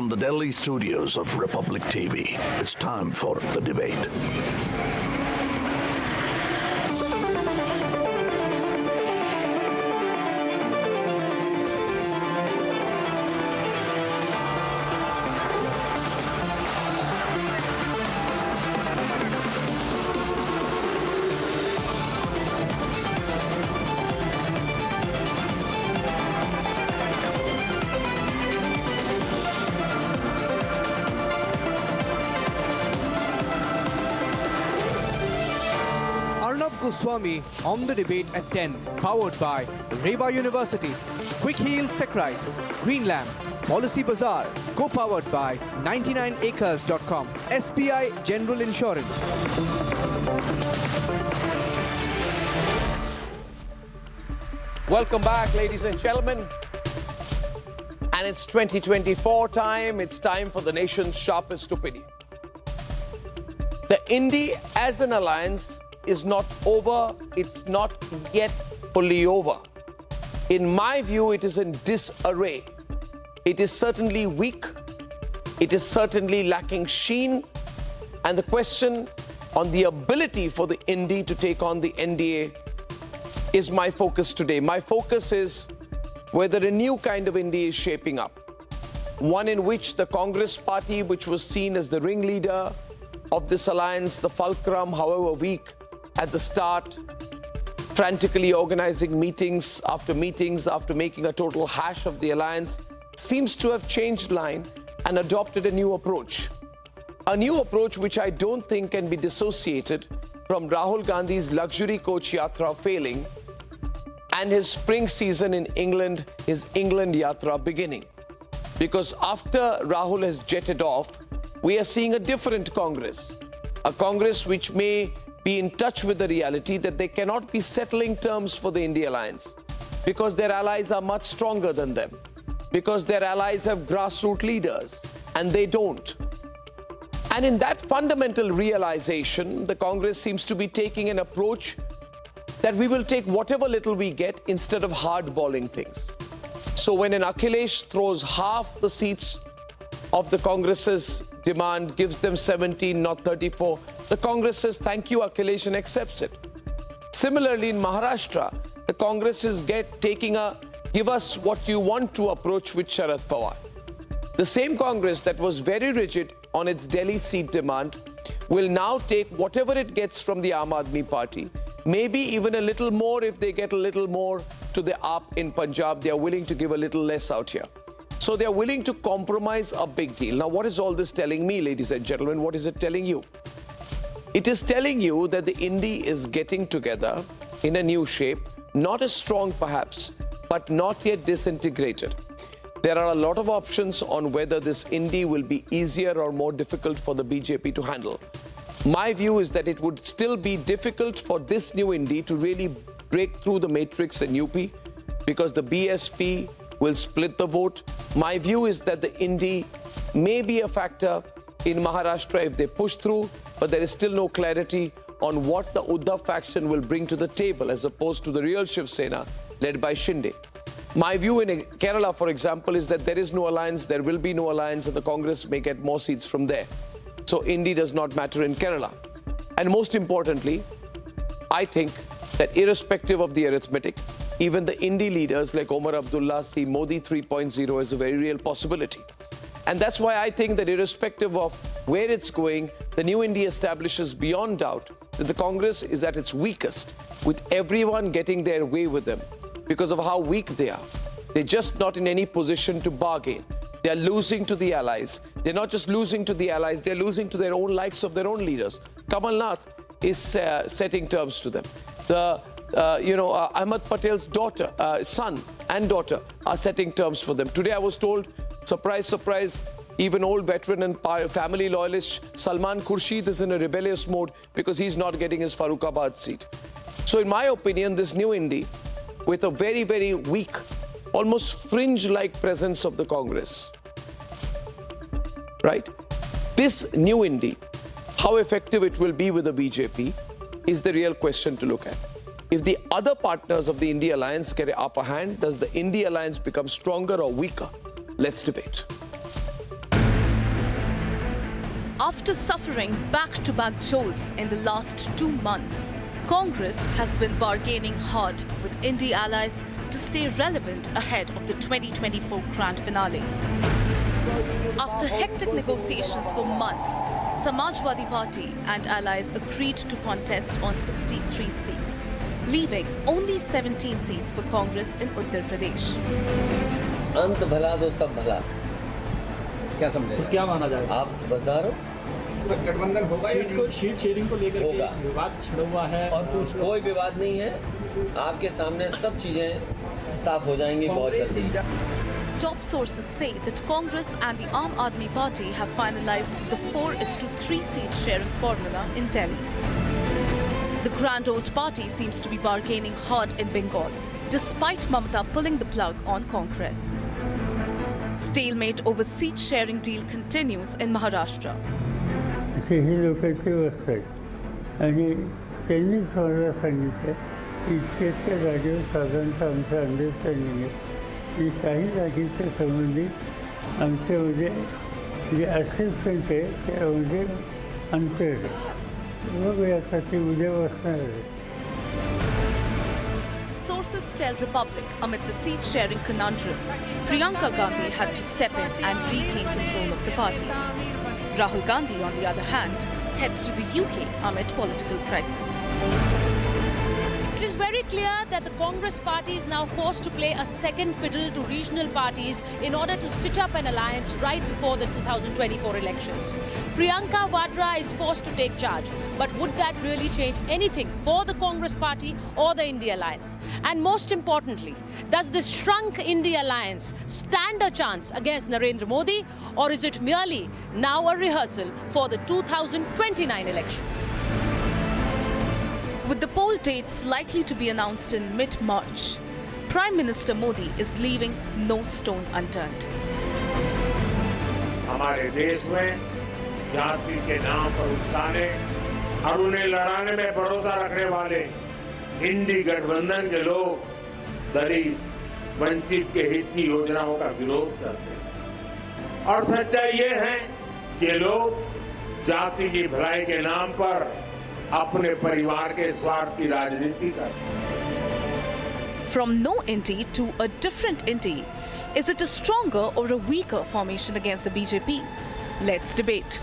From the Delhi studios of Republic TV, it's time for The Debate. Arnab Goswami on The Debate at 10, powered by Reva University, Quick Heal Secrite, Green Lamp, Policy Bazaar, co-powered by 99acres.com, SBI General Insurance. Welcome back, ladies and gentlemen. And it's 2024 time. It's time for the nation's sharpest opinion. The INDI as an alliance is not over. It's not yet fully over. In my view, it is in disarray. It is certainly weak. It is certainly lacking sheen. And the question on the ability for the INDI to take on the NDA is my focus today. My focus is whether a new kind of INDI is shaping up. One in which the Congress party, which was seen as the ringleader of this alliance, the fulcrum, however weak at the start, frantically organizing meetings after making a total hash of the alliance, seems to have changed line and adopted a new approach. A new approach which I don't think can be dissociated from Rahul Gandhi's luxury coach yatra failing and his spring season in England, his England yatra beginning. Because after Rahul has jetted off, we are seeing a different Congress. A Congress which may be in touch with the reality that they cannot be settling terms for the India alliance because their allies are much stronger than them, because their allies have grassroots leaders and they don't. And in that fundamental realization, the Congress seems to be taking an approach that we will take whatever little we get instead of hardballing things. So when an Akhilesh throws half the seats of the Congress's demand, gives them 17, not 34, the Congress says, thank you, Akhilesh, and accepts it. Similarly, in Maharashtra, the Congress is taking a give us what you want to approach with Sharad Pawar. The same Congress that was very rigid on its Delhi seat demand will now take whatever it gets from the Aam Aadmi Party, maybe even a little more if they get a little more to the AAP in Punjab. They are willing to give a little less out here. So they are willing to compromise a big deal. Now, what is all this telling me, ladies and gentlemen? What is it telling you? It is telling you that the INDI is getting together in a new shape, not as strong perhaps, but not yet disintegrated. There are a lot of options on whether this INDI will be easier or more difficult for the BJP to handle. My view is that it would still be difficult for this new INDI to really break through the matrix in UP because the BSP will split the vote. My view is that the INDI may be a factor in Maharashtra if they push through, but there is still no clarity on what the Uddhav faction will bring to the table as opposed to the real Shiv Sena led by Shinde. My view in Kerala, for example, is that there is no alliance, there will be no alliance, and the Congress may get more seats from there. So INDI does not matter in Kerala. And most importantly, I think that irrespective of the arithmetic, even the INDI leaders like Omar Abdullah see Modi 3.0 as a very real possibility. And that's why I think that irrespective of where it's going, the new INDI establishes beyond doubt that the Congress is at its weakest, with everyone getting their way with them because of how weak they are. They're just not in any position to bargain. They're losing to the allies. They're not just losing to the allies, they're losing to their own likes of their own leaders. Kamal Nath is setting terms to them. Ahmed Patel's son and daughter are setting terms for them. Today I was told, surprise, surprise, even old veteran and family loyalist Salman Khurshid is in a rebellious mode because he's not getting his Farrukhabad seat. So in my opinion, this new INDI, with a very, very weak, almost fringe-like presence of the Congress, right? This new INDI, how effective it will be with the BJP is the real question to look at. If the other partners of the India alliance get an upper hand, does the India alliance become stronger or weaker? Let's debate. After suffering back-to-back jolts in the last 2 months, Congress has been bargaining hard with INDI allies to stay relevant ahead of the 2024 grand finale. After hectic negotiations for months, Samajwadi Party and allies agreed to contest on 63 seats, leaving only 17 seats for Congress in Uttar Pradesh. अंत भला तो सब भला। क्या समझे? तो क्या माना जाए? आप समझदार हो? गठबंधन होगा शीट शेयरिंग को लेकर विवाद छिड़ा हुआ है और कोई विवाद नहीं है। आपके सामने सब चीजें साफ हो जाएंगी बहुत जल्दी। Top sources say that Congress and the Aam Aadmi Party have finalized the 4:3 seat sharing formula in Delhi. The grand old party seems to be bargaining hard in Bengal, despite Mamata pulling the plug on Congress. Stalemate over seat sharing deal continues in Maharashtra. ही लोकांची अवस्था आहे आणि त्यांनी स्वतः सांगितलं की इतक्या जागेवर साधारणतः आमचं अंडरस्टँडिंग आहे की काही जागेच्या संबंधी आमच्यामध्ये जे असेसमेंट आहे त्यामध्ये अंतर आहे मग आता ते उद्या बसणार आहे. Sources tell Republic, amid the seat-sharing conundrum, Priyanka Gandhi had to step in and regain control of the party. Rahul Gandhi, on the other hand, heads to the UK amid political crisis. It is very clear that the Congress party is now forced to play a second fiddle to regional parties in order to stitch up an alliance right before the 2024 elections. Priyanka Vadra is forced to take charge, but would that really change anything for the Congress party or the India alliance? And most importantly, does this shrunk India alliance stand a chance against Narendra Modi, or is it merely now a rehearsal for the 2029 elections? With the poll dates likely to be announced in mid-March, Prime Minister Modi is leaving no stone unturned. हमारे देश में जाति के नाम पर उकसाने और उन्हें लड़ाने में भरोसा रखने वाले इंडी गठबंधन के लोग दलित वंचित के हित की योजनाओं का विरोध करते हैं और सच्चाई ये है कि ये लोग जाति की भलाई के नाम पर अपने परिवार के स्वार्थ की राजनीति करते हैं. From no Indy to a different Indy, is it a stronger or a weaker formation against the BJP? Let's debate.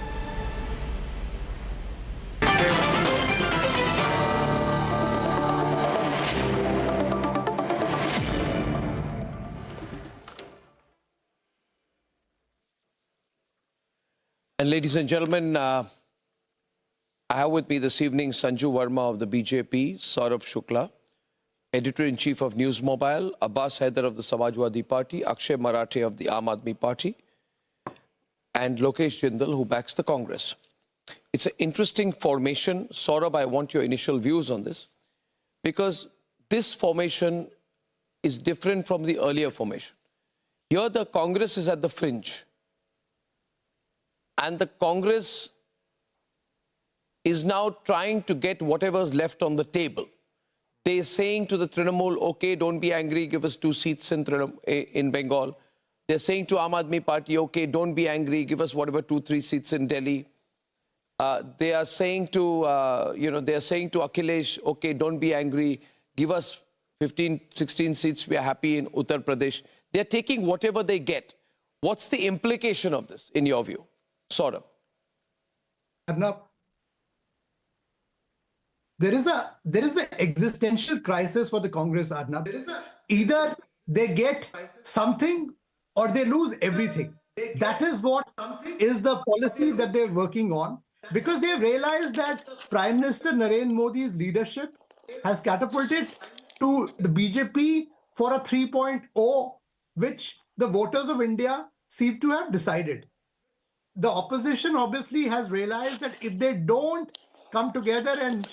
And ladies and gentlemen, I have with me this evening Sanju Verma of the BJP, Saurabh Shukla, Editor-in-Chief of News Mobile, Abbas Haider of the Samajwadi Party, Akshay Marathe of the Aam Aadmi Party, and Lokesh Jindal, who backs the Congress. It's an interesting formation. Saurabh, I want your initial views on this, because this formation is different from the earlier formation. Here the Congress is at the fringe, and the Congress is now trying to get whatever's left on the table. They're saying to the Trinamool, okay, don't be angry, give us 2 seats in Bengal. They're saying to Aam Aadmi Party, okay, don't be angry, give us whatever 2-3 seats in Delhi. They are saying to, they're saying to Akhilesh, okay, don't be angry, give us 15, 16 seats, we are happy in Uttar Pradesh. They're taking whatever they get. What's the implication of this, in your view? Saurabh. Arnab, there is an existential crisis for the Congress, Arnab. Either they get something or they lose everything. That is what is the policy that they're working on, because they've realized that Prime Minister Narendra Modi's leadership has catapulted to the BJP for a 3.0, which the voters of India seem to have decided. The opposition obviously has realized that if they don't come together and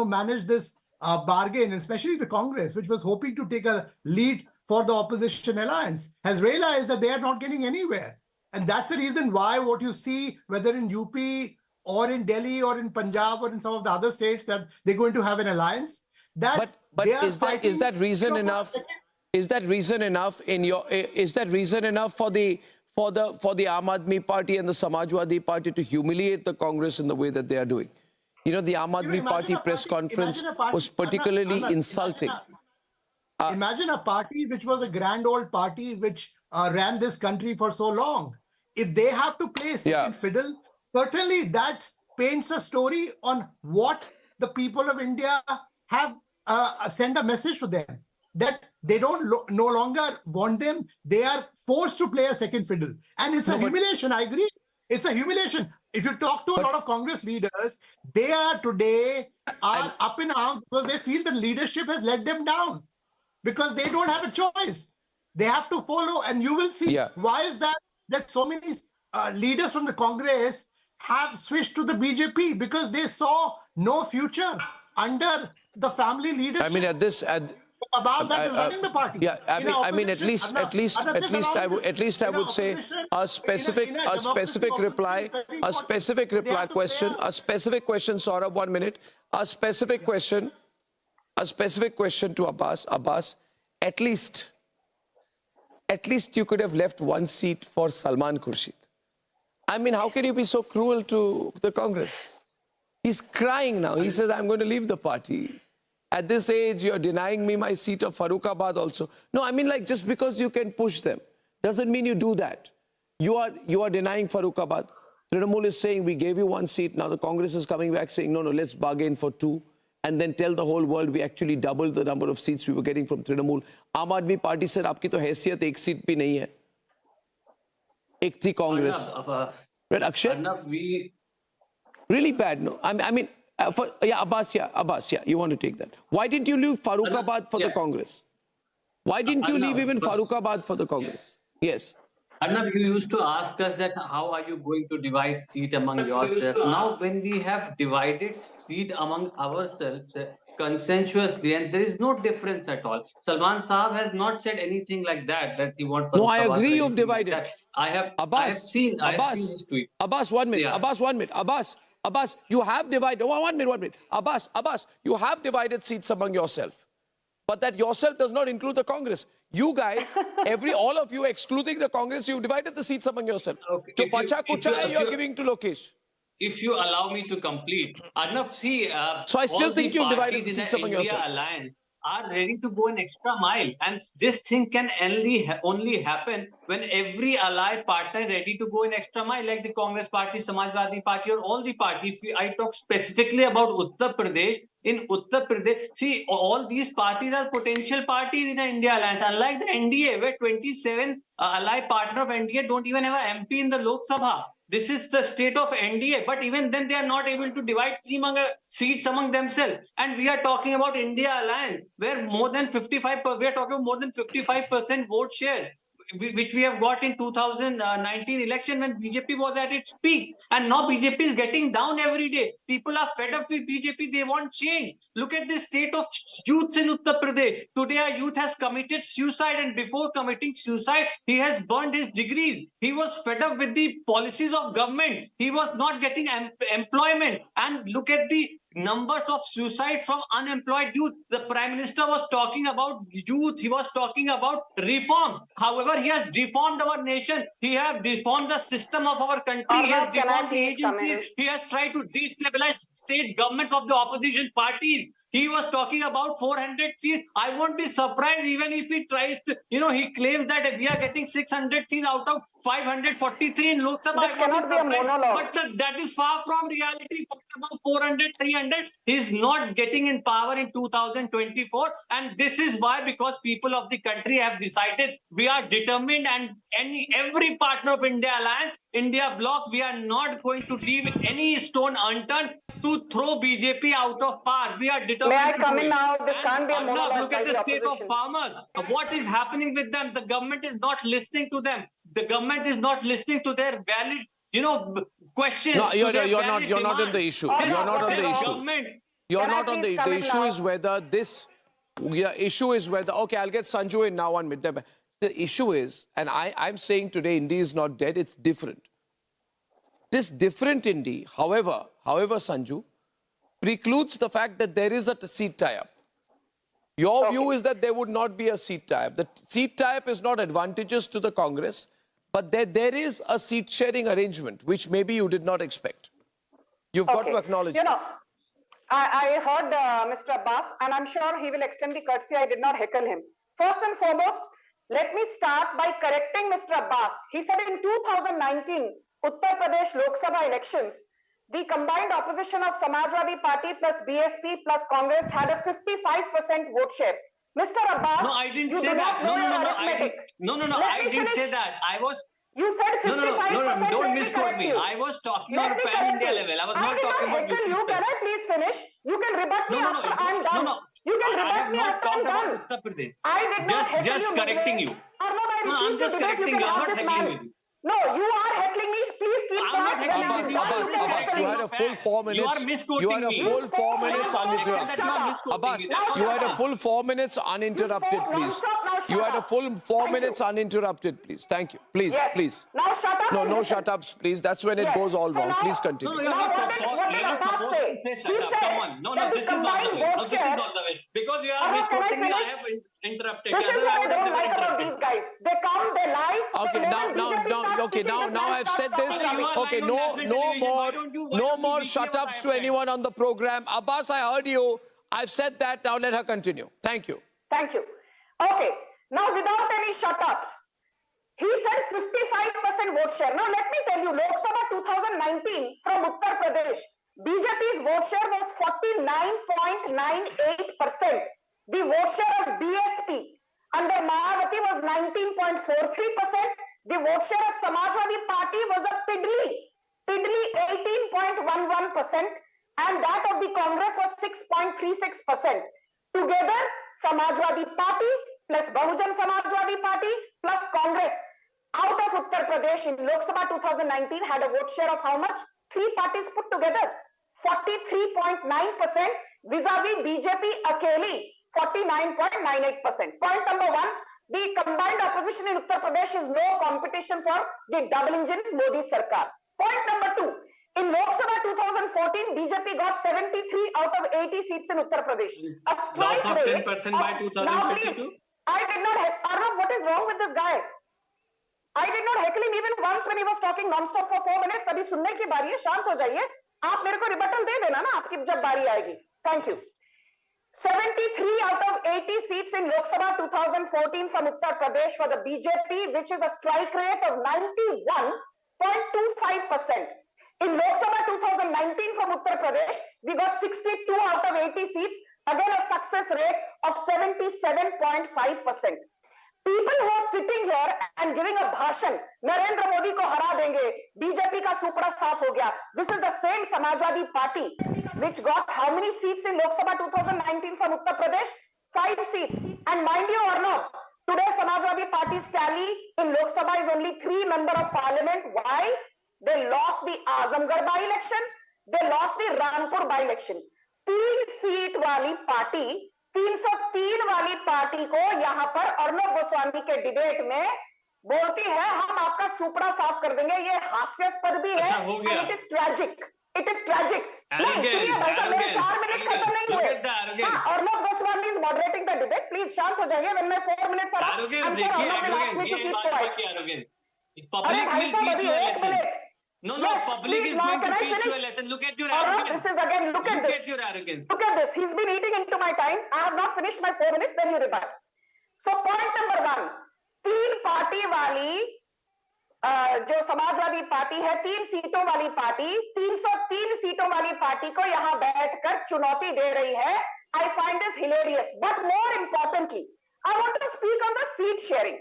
manage this bargain, especially the Congress, which was hoping to take a lead for the opposition alliance, has realized that they are not getting anywhere. And that's the reason why what you see, whether in UP or in Delhi or in Punjab or in some of the other states, that they're going to have an alliance. But is that reason enough? Is that reason enough for for the Aam Aadmi Party and the Samajwadi Party to humiliate the Congress in the way that they are doing. You know, the Aam Aadmi Party press conference was particularly insulting. Imagine a party which was a grand old party which ran this country for so long. If they have to play second fiddle, certainly that paints a story on what the people of India have sent a message to them, that they don't no longer want them. They are forced to play a second fiddle. And it's a humiliation, I agree. It's a humiliation. If you talk to a lot of Congress leaders, they are today up in arms because they feel the leadership has let them down, because they don't have a choice. They have to follow, and you will see why is that so many leaders from the Congress have switched to the BJP, because they saw no future under the family leadership. I mean, that is running the party. Yeah, I mean, at least I would say a specific reply question, Saurabh, 1 minute, a specific question to Abbas. Abbas, at least you could have left one seat for Salman Khurshid. I mean, how can you be so cruel to the Congress? He's crying now. He says, I'm going to leave the party. At this age, you're denying me my seat of Farrukhabad also. No, I mean, like, just because you can push them doesn't mean you do that. You are denying Farrukhabad. Trinamool is saying, we gave you one seat. Now the Congress is coming back saying, no, let's bargain for 2. And then tell the whole world we actually doubled the number of seats we were getting from Trinamool. Aam Aadmi Party said, aapki to haisiyat ek seat bhi nahi hai. Ek thi Congress. Right, Akshay? we Really bad, no? I mean, Abbas, you want to take that. Why didn't you leave Farrukhabad for the Congress? Why didn't you leave even Farrukhabad for the Congress? Yes. Arnab, you used to ask us that how are you going to divide seat among yourselves? Now, when we have divided seat among ourselves consensuously, and there is no difference at all. Salman Saab has not said anything like that he wants. No, I agree you've divided. Like I have seen his tweet. Abbas, 1 minute. Yeah. Abbas, 1 minute. Abbas, you have divided. 1 minute. Abbas, you have divided seats among yourself. But that yourself does not include the Congress. You guys, all of you, excluding the Congress, you've divided the seats among yourself. Okay. So, Pacha Kucha, you're giving to Lokesh. If you allow me to complete, Arnab, see, so I still think you've divided the seats among yourself. Alliance are ready to go an extra mile, and this thing can only happen when every allied partner ready to go an extra mile, like the Congress Party, Samajwadi Party, or all the parties. I talk specifically about Uttar Pradesh. In Uttar Pradesh, see, all these parties are potential parties in the India Alliance. Unlike the NDA, where 27 allied partner of NDA don't even have an MP in the Lok Sabha. This is the state of NDA, but even then they are not able to divide seats among themselves. And we are talking about India Alliance, where more than 55% vote share, which we have got in 2019 election when BJP was at its peak. And now BJP is getting down every day. People are fed up with BJP. They want change. Look at the state of youths in Uttar Pradesh. Today, our youth has committed suicide, and before committing suicide, he has burned his degrees. He was fed up with the policies of government. He was not getting employment. And look at the numbers of suicide from unemployed youth. The Prime Minister was talking about youth. He was talking about reforms. However, he has deformed our nation. He has deformed the system of our country. He has deformed the agencies. He has tried to destabilize state government of the opposition parties. He was talking about 400 seats. I won't be surprised even if he tries to, he claims that we are getting 600 seats out of 543 in Lok Sabha. This cannot be a monologue. But that is far from reality. About 400, 300. He's not getting in power in 2024, and this is why, because people of the country have decided we are determined, and every partner of India Alliance, India Bloc, we are not going to leave any stone unturned to throw BJP out of power. We are determined. May I come in now? This can't be a monologue. Look at the state of farmers. What is happening with them? The government is not listening to them. The government is not listening to their valid questions. No, you're not in the issue. You're not on the issue. You're not on the issue. Is whether this issue is whether, okay, I'll get Sanju in now 1 minute. The issue is, and I'm saying today INDI is not dead, it's different. This different INDI, however, Sanju, precludes the fact that there is a seat tie-up. Your view is that there would not be a seat tie-up. The seat tie-up is not advantageous to the Congress. But there is a seat sharing arrangement, which maybe you did not expect. You've got to acknowledge You that. know, I heard Mr. Abbas, and I'm sure he will extend the courtesy. I did not heckle him. First and foremost, let me start by correcting Mr. Abbas. He said in 2019, Uttar Pradesh Lok Sabha elections, the combined opposition of Samajwadi Party plus BSP plus Congress had a 55% vote share. Mr. Abbas, No, I didn't you say do that. not know your arithmetic. I didn't say that. I was. You said 55%. Don't let me misquote correct me. you. I was talking Let on me pan correct India you. level. I was I not did talking about heckle you. Can I please finish? You can rebut me after I'm done. You can rebut me after I'm done. Uttar Pradesh. I did not heckle you. Just correcting you. Arnab, I No, refuse I'm to just debate. correcting You you. can I'm ask not this heckling man. with you. No, you are heckling me. Please keep I'm not quiet. heckling with you. When I'm it is just done, Abbas, you had a full 4 minutes. You are misquoting You had a me. full 4 minutes spoke uninterrupted. Shut up. Abbas, Now you shut had a up. full 4 minutes uninterrupted, spoke please. non-stop, now shut You had a up. full 4 Thank minutes you. uninterrupted, please. Thank you. Please, Yes. please. Now shut up. No, and no listen. shut-ups, please. That's when it Yes. goes all So wrong. now- Please No, continue. you're Now, not what did you're not Abbas supposed say? to say He shut up. said Come on. No, that the this is not the combined way. vote No, this share- is not the way. Because you are Arnab, can I misquoting me, I finish? have interrupted. This is Otherwise, what I would have don't never like about interrupted. these guys. They come, they lie. Okay, the now moment BJP starts okay, speaking, this now man I've starts said this. talking rubbish. Okay, on national television. Why don't no you more repeat what shut-ups I to have anyone on the program. Abbas, I heard you. I've said that. Now let her continue. Thank you. Thank you. Okay. Now, without any shut-ups, he said 55% vote share. Now, let me tell you, Lok Sabha 2019 from Uttar Pradesh, BJP's vote share was 49.98%. The vote share of BSP under Mayawati was 19.43%. The vote share of Samajwadi Party was a piddly 18.11%, and that of the Congress was 6.36%. Together, Samajwadi Party plus Bahujan Samajwadi Party plus Congress out of Uttar Pradesh in Lok Sabha 2019 had a vote share of how much? Three parties put together, 43.9% vis-a-vis BJP Akeli, 49.98%. Point number one, the combined opposition in Uttar Pradesh is no competition for the double engine Modi Sarkar. Point number two, in Lok Sabha 2014, BJP got 73 out of 80 seats in Uttar Pradesh. A strike Loss of rate 10% by 2022. Now please, I did not Arnab, what is wrong with this guy? I did not heckle him even once when he was talking non-stop for 4 minutes. अभी सुनने की बारी है, शांत हो जाइए. आप मेरे को रिबटल दे देना ना आपकी जब बारी आएगी. Thank you. 73 out of 80 seats in Lok Sabha 2014 from Uttar Pradesh for the BJP, which is a strike rate of 91.25%. In Lok Sabha 2019 from Uttar Pradesh, we got 62 out of 80 seats, again a success rate of 77.5%. People who are sitting here and giving a bhashan, Narendra Modi ko hara denge, BJP ka supra saaf ho gaya. This is the same Samajwadi Party which got how many seats in Lok Sabha 2019 from Uttar Pradesh? 5 seats. And mind you or not, today Samajwadi Party's tally in Lok Sabha is only 3 members of parliament. Why? They lost the Azamgarh by-election. They lost the Rampur by-election. 3 seat wali party 303 वाली party को यहाँ पर अर्नब गोस्वामी के debate में बोलती है हम आपका सुपड़ा साफ कर देंगे. ये हास्यास्पद भी है. It is tragic. It is tragic. नहीं सुनिए भाई साहब, मेरे 4 मिनट खत्म नहीं हुए. Arnab Goswami is moderating the debate. Please शांत हो जाइए. When my 4 minutes are up, I am sure Arnab will ask me to keep quiet. अरे भाई साहब अभी 1 minute. No, yes, public please, is now going can to I teach you a finish? lesson. Look at your Arnab, arrogance. this is again, look at this. Look at your arrogance. Look at this. He's been eating into my time. I have not finished my 4 minutes, then you rebut. So point number 1, 3 party वाली जो Samajwadi party है, 3 सीटों वाली party, 303 सीटों वाली party को यहाँ बैठकर चुनौती दे रही है. I find this hilarious. But more importantly, I want to speak on the seat sharing.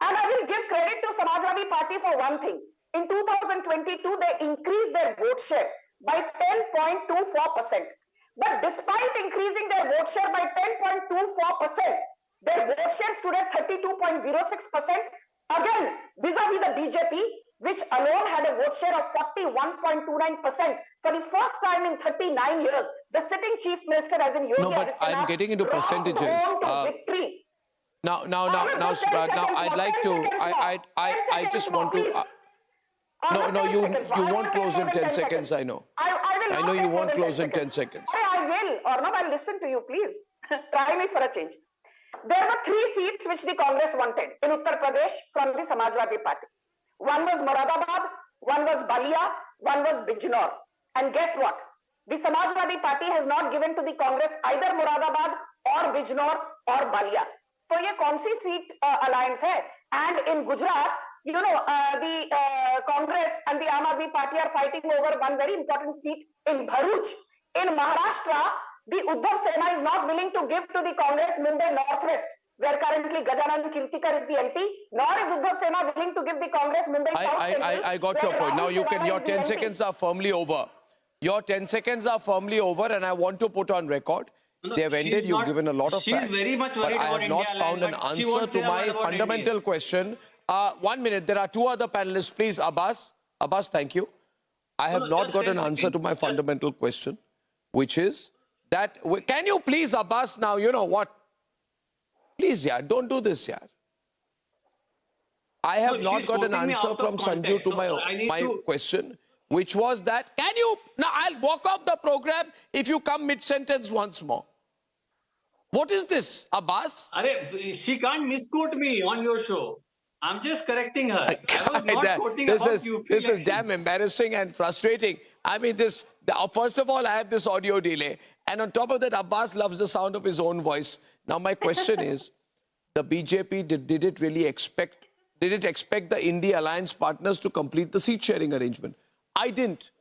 And I will give credit to Samajwadi Party for one thing. In 2022, they increased their vote share by 10.24%. But despite increasing their vote share by 10.24%, their vote share stood at 32.06%. Again, vis-a-vis the BJP, which alone had a vote share of 41.29%. For the first time in 39 years, the sitting chief minister, as in Yogi No, but I'm getting into percentages. Victory. Now, I'd like to. I just want to. No, you won't close in 10 seconds. I know. I know you won't close in 10 seconds. I will, Arnab, I'll listen to you, please. Try me for a change. There were 3 seats which the Congress wanted in Uttar Pradesh from the Samajwadi Party. One was Moradabad, one was Balia, one was Bijnor. And guess what? The Samajwadi Party has not given to the Congress either Moradabad or Bijnor or Balia. So ये कौन सी seat alliance है? And in Gujarat, you know, the Congress and the Aam Aadmi Party are fighting over one very important seat in Bharuch. In Maharashtra, the Uddhav Sena is not willing to give to the Congress Mumbai Northwest, where currently Gajanan Kirtikar is the MP, nor is Uddhav Sena willing to give the Congress Mumbai South Central. I got your point. Now you can, your 10 seconds are firmly over. Your 10 seconds are firmly over, and I want to put on record. They have ended. You've given a lot of facts. She's very much worried but I about have not India found an answer to my fundamental question. 1 minute. There are two other panelists. Please, Abbas. Abbas, thank you. I have not got an answer to my fundamental question, which is that, can you please, Abbas, now, you know what? Please, yeah, don't do this, yeah. I have not got an answer from Sanju to my question, which was that, can you, now I'll walk off the program if you come mid-sentence once more. What is this, Abbas? She can't misquote me on your show. I'm just correcting her. I was not quoting about UP this is election. damn embarrassing and frustrating. I mean, first of all, I have this audio delay. And on top of that, Abbas loves the sound of his own voice. Now, my question is, the BJP, did it really expect, did it expect the INDI alliance partners to complete the seat sharing arrangement? I didn't.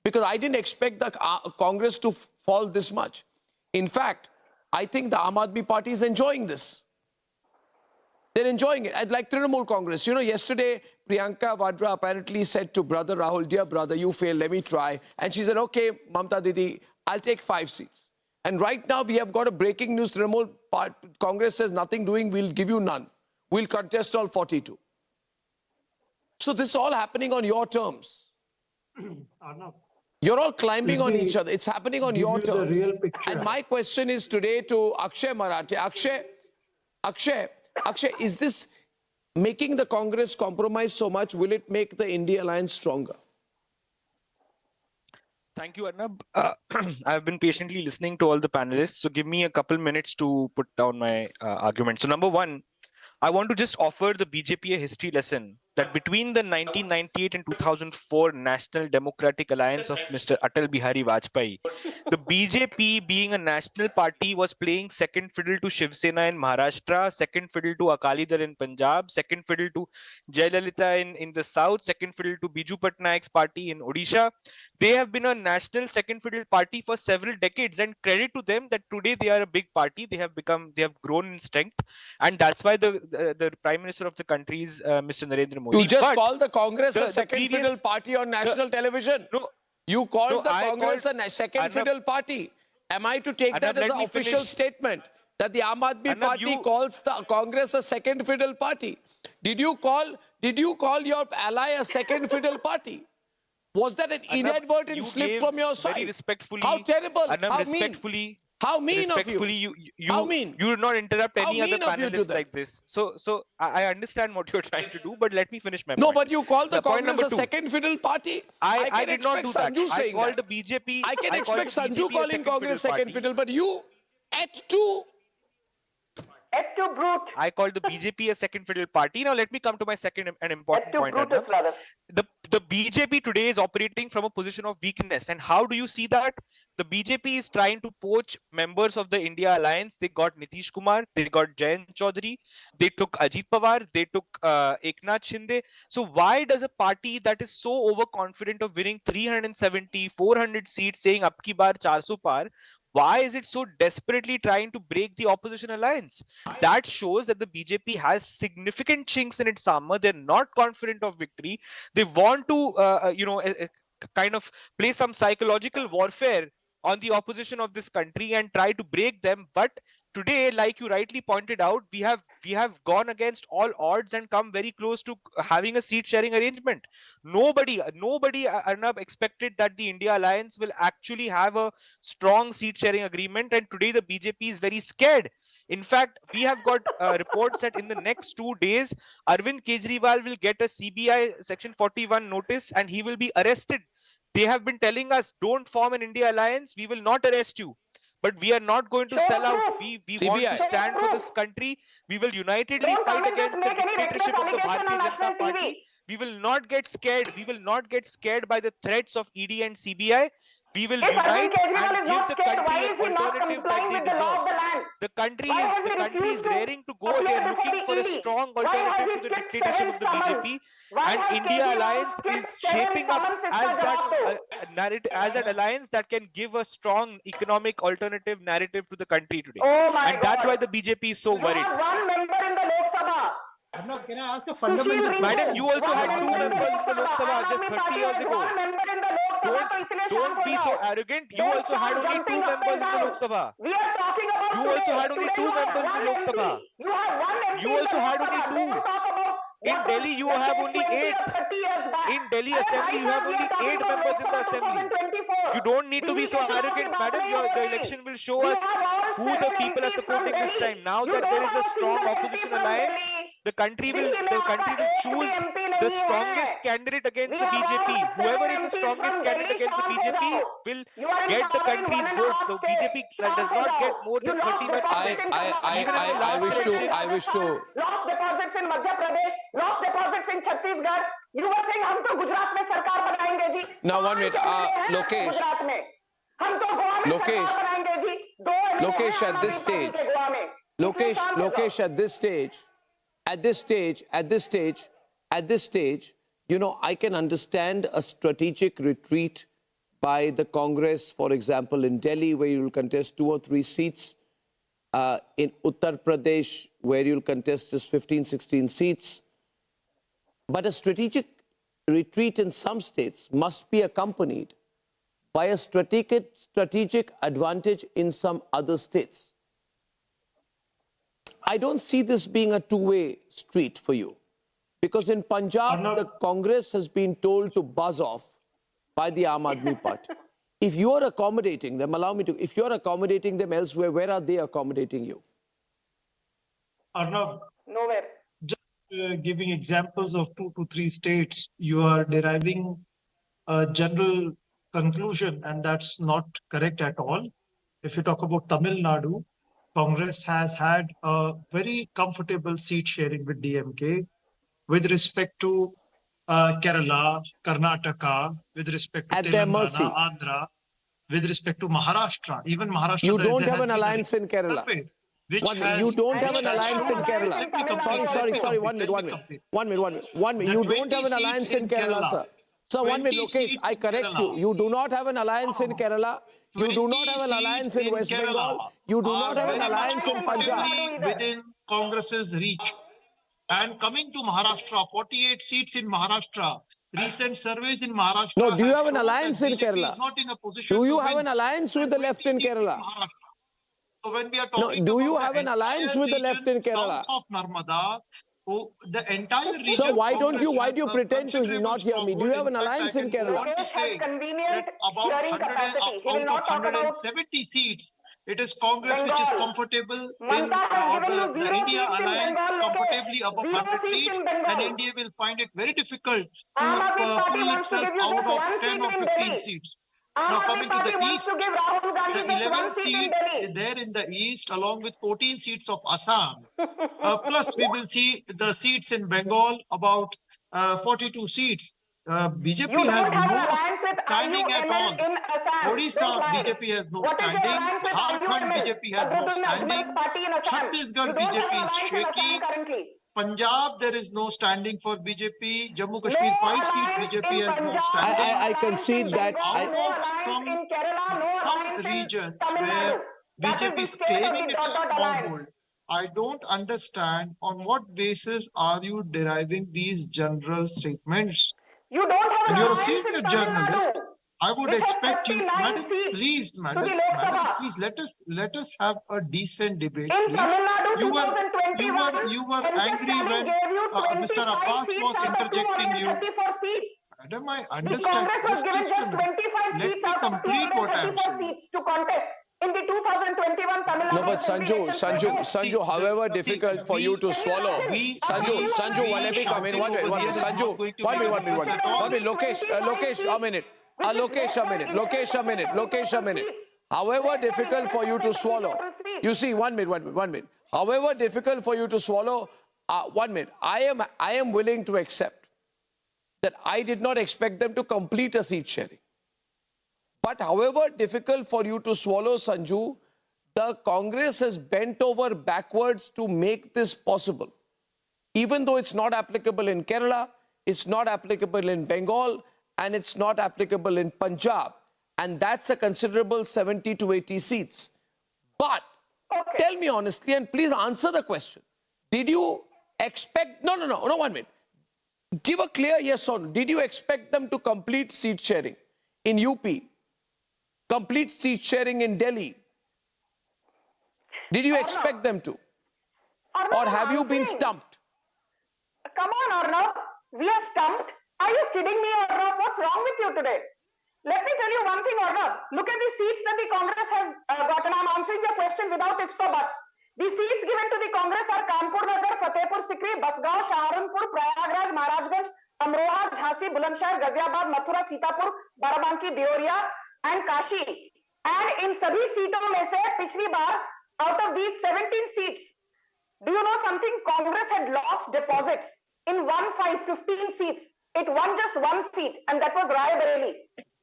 Because I didn't expect the Congress to fall this much. In fact, I think the Aam Aadmi Party is enjoying this. They're enjoying it. I'd like Trinamool Congress. You know, yesterday, Priyanka Vadra apparently said to brother Rahul, dear brother, you failed, let me try. And she said, okay, Mamta Didi, I'll take 5 seats. And right now, we have got a breaking news. Trinamool Congress says nothing doing, we'll give you none. We'll contest all 42. So this is all happening on your terms. You're all climbing on each other. It's happening on your terms. And my question is today to Akshay Marathe. Akshay, is this making the Congress compromise so much? Will it make the INDI alliance stronger? Thank you, Arnab. I've been patiently listening to all the panelists. So give me a couple minutes to put down my argument. So number one, I want to just offer the BJP a history lesson that between the 1998 and 2004 National Democratic Alliance of Mr. Atal Bihari Vajpayee, the BJP being a national party was playing second fiddle to Shiv Sena in Maharashtra, second fiddle to Akali Dal in Punjab, second fiddle to Jayalalitha in the south, second fiddle to Biju Patnaik's party in Odisha. They have been a national second fiddle party for several decades, and credit to them that today they are a big party. They have grown in strength, and that's why the Prime Minister of the country is Mr. Narendra Modi. You just called the Congress a second fiddle party on national television. No, you called the Congress a second fiddle party. Am I to take that as an official statement that the Aam Aadmi Party calls the Congress a second fiddle party? Did you call your ally a second fiddle party? Was that an inadvertent slip from your side? Respectfully, how terrible! How respectfully, mean! How mean of you! How mean! You would not interrupt any other panelists like this. So I understand what you're trying to do, but let me finish my point. No, but you called the Congress a second fiddle party. I did not do that. I called the BJP. I can expect Sanju calling Congress second fiddle, but you at two. Brute. I called the BJP a second fiddle party. Now let me come to my second and important point. Brutus, rather. The BJP today is operating from a position of weakness. And how do you see that? The BJP is trying to poach members of the India Alliance. They got Nitish Kumar, they got Jayant Chaudhary, they took Ajit Pawar, they took Eknath Shinde. So why does a party that is so overconfident of winning 370, 400 seats saying up ki baar 400 par, why is it so desperately trying to break the opposition alliance? That shows that the BJP has significant chinks in its armor. They're not confident of victory. They want to, kind of play some psychological warfare on the opposition of this country and try to break them. But today, like you rightly pointed out, we have gone against all odds and come very close to having a seat sharing arrangement. Nobody Arnab expected that the India Alliance will actually have a strong seat sharing agreement, and today the BJP is very scared. In fact, we have got reports that in the next 2 days, Arvind Kejriwal will get a CBI Section 41 notice and he will be arrested. They have been telling us, don't form an India Alliance, we will not arrest you. But we are not going to sell out. We want to stand for this country. We will unitedly fight against the dictatorship of the Bharatiya Janata Party. We will not get scared. We will not get scared by the threats of ED and CBI. We will If Arvind unite Kejriwal and is give not the scared, why country an is he not alternative that complying they with the law deserve. of the land? The country Why has is he refused to raring to go. They appear are before looking the for a ED? strong Why has alternative he to the skipped dictatorship 7 of the summons? BJP. Why And has India Kejriwal Alliance skipped is 7 shaping up summons? as Iska that jawab do. narrative, as an alliance that can give a strong economic alternative narrative to the country today. Oh my And that's God. why the BJP is so You worried. have one member in the Lok Sabha. Arnab, can I ask a Sushil fundamental Rinku, Madam, question? you also one had two member in the members Lok in the Lok Sabha. Sabha Aam just Aadmi 30 Party years has ago. one member in the Lok Sabha, तो इसलिए शांत Don't हो be जाओ. so arrogant. You Don't also had start only jumping two up and members in the down. Lok Sabha. We are talking about You today. also had only Today two you have members in the one Lok MP. Sabha. You have one MP You in the also Lok had only Sabha. two. Don't talk about In what Delhi, was you the have case only 20 8. or 30 years back. In Delhi Arey Assembly, bhai you have sahab, we only are talking 8 about members Lok in the Sabha assembly. 2024. You don't need to be Delhi so के चुनाव की arrogant, बात madam. नहीं हो The रही. election will show We us have all who the 7 people are MPs from supporting this Delhi. time. Now You that don't there is have a a strong single MP opposition from alliance, Delhi. the country will Delhi में आपका choose एक भी MP the नहीं strongest है. candidate against We the have all BJP. the 7 Whoever is the MPs strongest from candidate Delhi. against the शांत हो BJP जाओ. will You are in get the power in country's 1.5 votes. The states. BJP शांत does हो not जाओ. get more You than lost 31 deposits in I wish to lost deposits in Madhya Pradesh, lost deposits in Chhattisgarh. You were saying हम तो गुजरात में सरकार बनाएंगे जी. Now, 1 minute, Lokesh. Gujarat में. हम तो गोवा में सरकार Lokesh. बनाएंगे जी. 2 MLA Lokesh, हैं at आम this आदमी पार्टी stage, के गोवा में. इसलिए शांत हो जाओ. Lokesh, at this stage, you know, I can understand a strategic retreat by the Congress, for example, in Delhi, where you will contest 2 or 3 seats, in Uttar Pradesh, where you'll contest just 15, 16 seats. But a strategic retreat in some states must be accompanied by a strategic advantage in some other states. I don't see this being a two-way street for you. Because in Punjab, the Congress has been told to buzz off by the Aam Aadmi Party. If you're accommodating them, allow me to, if you're accommodating them elsewhere, where are they accommodating you? Arnab, Nowhere. just giving examples of 2 to 3 states, you are deriving a general conclusion, and that's not correct at all. If you talk about Tamil Nadu, Congress has had a very comfortable seat sharing with DMK. With respect to Kerala, Karnataka, with respect to At their mercy. Telangana, Andhra, with respect to Maharashtra, even Maharashtra. You don't there have has an been a alliance in Kerala. survey which One minute, has- you don't have an which has alliance in shown- Kerala. Let me complete, Sorry, let me one complete. minute. The You don't 20 have an seats alliance in Kerala, sir. So 1 minute, 20 Lokesh, seats I in correct Kerala. you. You do not have an alliance in Kerala. You do not have an 20 alliance seats in West Kerala Bengal. You do are not have an very much alliance in Punjab. comfortably within Congress's reach. And coming to Maharashtra, 48 seats in Maharashtra. Recent surveys in Maharashtra. No, do you have an shown that alliance in BJP Kerala? is not in a position Do you to have win an alliance with the left in 20 seats Kerala? Maharashtra. So when we are No, talking do you about have the an alliance entire with the left in region Kerala? south of Narmada, the entire region. So why do you Congress has a pretend to considerable not hear me? Do you stronghold. have an In fact, alliance I in can go Kerala? on to Lokesh has say convenient that about hearing 100 capacity. He will out not of talk about 170 seats, it is Congress which is Bengal. comfortable in Mamata has or given you the 0 India seats in alliance is Bengal, comfortably Lokesh. above 0 100 seats seats, in Bengal. and India will find it very difficult to Aam Aadmi Party pull wants to itself give you out just of 1 10 seat or in 15 Delhi. seats. Aam Now Aadmi coming to Party the wants east, to give Rahul Gandhi the just 1 11 seat in seats Delhi. there in the east, along with 14 seats of Assam. Plus, we will see the seats in Bengal, about 42 seats. BJP You don't has have an no alliance with standing at all. IUML in Assam. Odisha Don't lie. BJP has no What is your standing. alliance with Jharkhand IUML? BJP has no Badruddin Ajmal's standing. party in Assam. Chhattisgarh You don't have BJP an is alliance in Assam shaky. currently. Punjab, there is no standing for BJP. Jammu No Kashmir, 5 seats, alliance BJP in has no Punjab, no standing. I alliance concede in that. Bengal, no Out of alliance some in Kerala, no South alliance in regions Tamil Nadu. where That is BJP the is state of claiming the its dot stronghold. alliance. I don't understand on what basis are you deriving these general statements. You don't have an When you're a alliance senior in Tamil journalist, Nadu, I would which has expect you, 39 madam, seats please, to madam, the Lok Sabha. please let us have a decent debate, In please. Tamil Nadu You 2021, were MK angry Stalin when gave you Mr. 25 Abbas seats was out of interjecting you. 234 seats. Madam, I The understand. Congress was given just 25 Let seats me out of complete what I am 234 saying. seats to contest in the 2021 Tamil Nadu No, but Assembly elections. Sanju, however difficult for you to swallow. Sanju, let me come in. One minute. Sanju, one minute. Lokesh, a minute. However difficult for you to swallow. You see, one minute. However difficult for you to swallow, 1 minute. I am willing to accept that I did not expect them to complete a seat sharing. But however difficult for you to swallow, Sanju, the Congress has bent over backwards to make this possible. Even though it's not applicable in Kerala, it's not applicable in Bengal, and it's not applicable in Punjab. And that's a considerable 70 to 80 seats. But tell me honestly, and please answer the question. Did you expect, no, 1 minute. Give a clear yes or no. Did you expect them to complete seat sharing in UP? Complete seat sharing in Delhi? Did you expect them to? Or have you been stumped? Come on, Arnab. We are stumped. Are you kidding me, Arnab? What's wrong with you today? Let me tell you one thing, Arnab. Look at the seats that the Congress has gotten. I'm answering your question without ifs or buts. The seats given to the Congress are Kanpur Nagar, Fatehpur Sikri, Basgaon, Saharanpur, Prayagraj, Maharajganj, Amroha, Jhansi, Bulandshahr, Ghaziabad, Mathura, Sitapur, Barabanki, Deoria, and Kashi. And in sabhi seeton mein se, pichli baar, out of these 17 seats, do you know something? Congress had lost deposits in 15 seats. It won just one seat, and that was Rai Bareli.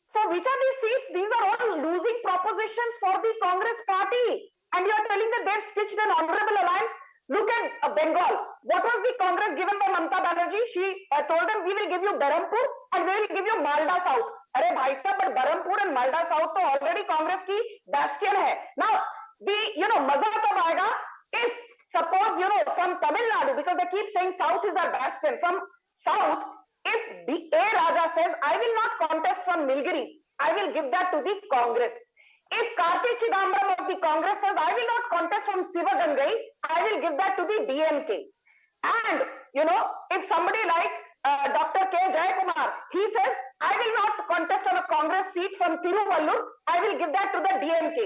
So which are these seats? These are all losing propositions for the Congress party. And you are telling that they've stitched an honorable alliance. Look at Bengal. What was the Congress given by Mamata Banerjee? She told them, we will give you Berhampur and we will give you Malda South. Arey bhai sahab, but Berhampur and Malda South to already Congress ki bastion hai. Now, maza tab aayega if suppose, from Tamil Nadu, because they keep saying South is our bastion. From South, if A. Raja says, I will not contest from Nilgiris, I will give that to the Congress. If Karti Chidambaram of the Congress says, I will not contest from Sivagangai, I will give that to the DMK. And, if somebody like Dr. K. Jayakumar, he says, I will not contest on a Congress seat from Tiruvallur, I will give that to the DMK.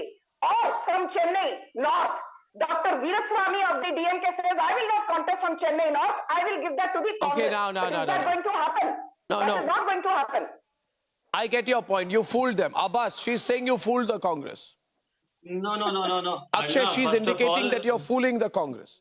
Or from Chennai North, Dr. Veeraswamy of the DMK says, I will not contest from Chennai North, I will give that to the Congress. Okay, no. Is that going to happen? That is not going to happen. I get your point. You fooled them. Abbas, she's saying you fooled the Congress. No. Akshay, she's indicating that you're fooling the Congress.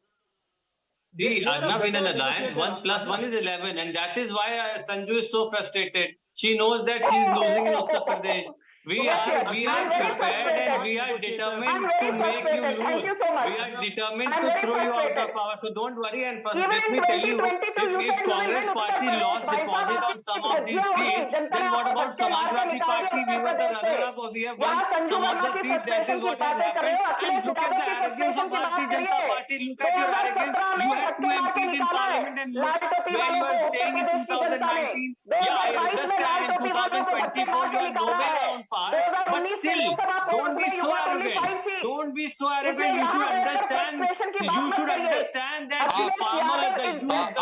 See, Arnab in an alliance, 1 + 1 is 11, and that is why Sanju is so frustrated. She knows that she's losing in Uttar Pradesh. We are prepared and we are determined to make you lose. Thank you so much. We are determined to throw you out of power. So don't worry. And first, let me tell you, if Congress party lost deposit on some of these seats, then what about Samajwadi Party? We were the runner-up. We have won some of the seats. That is what has happened. And look at the arrogance of Bharatiya Janata Party. Look at your arrogance. You had 2 MPs in parliament and look where you are staying in 2019. Yeah, I understand. In 2024, you are nowhere around par. But still, don't be so arrogant. Don't be so arrogant. You should understand. You should understand that the farmer, the youth,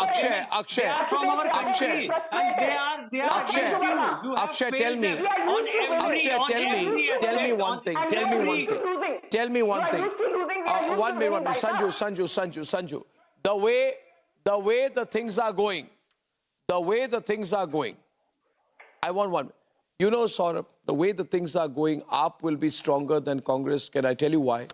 Akshay, they are from our country, and they are against you. You have Akshay, failed tell me. them on every, Tell me one thing. Tell me one thing. 1 minute. Sanju. The way the things are going, I want 1 minute. Saurabh, the way the things are going, AAP will be stronger than Congress. Can I tell you why?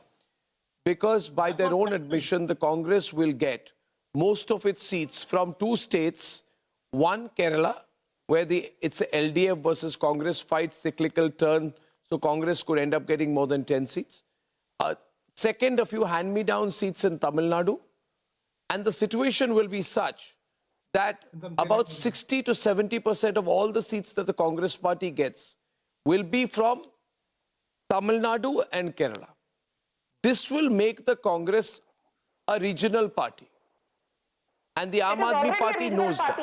Because by their own admission, the Congress will get most of its seats from 2 states. One, Kerala, where it's a LDF versus Congress fight, cyclical turn. So Congress could end up getting more than 10 seats. Second, a few hand-me-down seats in Tamil Nadu. And the situation will be such that about 60 to 70% of all the seats that the Congress party gets will be from Tamil Nadu and Kerala. This will make the Congress a regional party. And the Aam Aadmi Party knows that.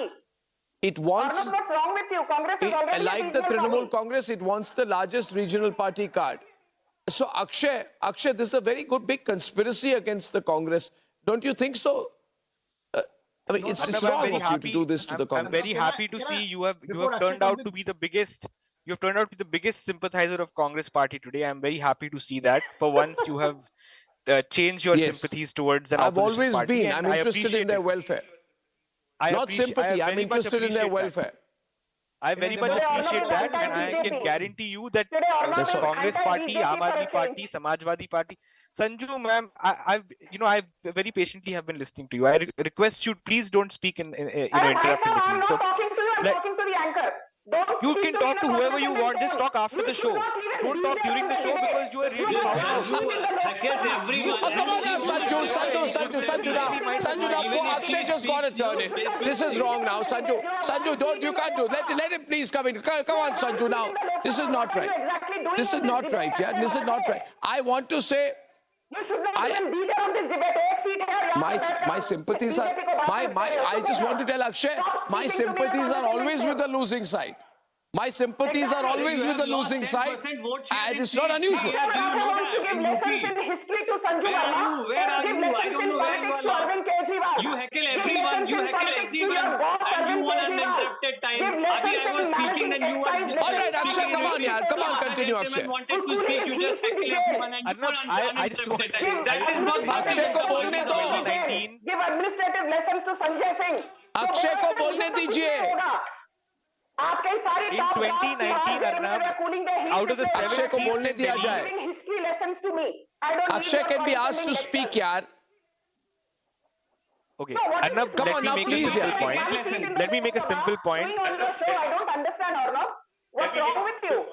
It wants, what's wrong with you? Congress is already like the Trinamool Congress, it wants the largest regional party card. So Akshay, this is a very good big conspiracy against the Congress. Don't you think so? I mean, it's wrong of you to do this to the Congress. I'm very happy to see you have turned out to be the biggest. You have turned out to be the biggest sympathizer of Congress party today. I'm very happy to see that. For once, you have changed your sympathies towards an opposition party. I've always been. I'm interested in their welfare. Not sympathy. I'm interested in their welfare. I very much appreciate that, and I can guarantee you that the Congress party, Aam Aadmi Party, Samajwadi Party, Sanju, ma'am, I've very patiently have been listening to you. I request you, please don't speak in interrupt in I'm between. not So talking to you, I'm talking to the anchor. Don't you speak can to me talk in to a whoever you condescending want. Just tone. talk after You the should show. not even Don't be talk there during on the show debate. because you are really You are powerful. not in the Lok Heckles Sabha. everyone. You Oh, come on now, should Sanju, not Sanju, now Even if he Akshay has got a speaks, turn in. This is wrong now, Sanju. Sanju, you can't do. Let him please come in. Come on, Sanju, now. This is not right. This is not right, yeah. This is not right. I want to say, You should not even be there on this debate. एक seat है यहाँ my पर बैठना। sympathies are, BJP को भाषण my, दे रहे हो, I चुप just हो want to जाओ। tell Akshay, Stop my speaking to me in a sympathies are always condescending with the tone. losing side. My sympathies are always You with the have lost losing side, 10% vote share and in it's not seats. unusual. Yeah, do you know wants to that give in lessons UP? in history to Sanju Where are Verma. you? Where Let's are give you? I lessons don't in know where you politics are to lost. Arvind Kejriwal. You heckle Give everyone. lessons You in heckle politics to your everyone. boss And you Arvind want Kejriwal. uninterrupted time. Give Abhi, lessons I was in speaking, managing then you were excise All right, Akshay, speaking come in on, between yeah, come on, sessions. continue, Gentleman Akshay. wanted to Schooling speak. is You just heat in the heckle jail. everyone and you Arnab, were I just want uninterrupted to time. That is not Akshay को बोलने दो। 2019 Give administrative lessons to Sanjay Singh. Akshay को बोलने दीजिए। आपके सारी In top 2019, Arnab, out of the Akshay को बोलने दिया जाए। giving history lessons to me. I don't need Akshay your can be asked to condescending speak, lectures. yaar. Okay, No, what is Arnab, this? Come let on me now, make please, a simple yeah. point. One seat in the Let me make a Lok simple Sabha, point. Doing on your show, I don't understand, Arnab. What's wrong with you?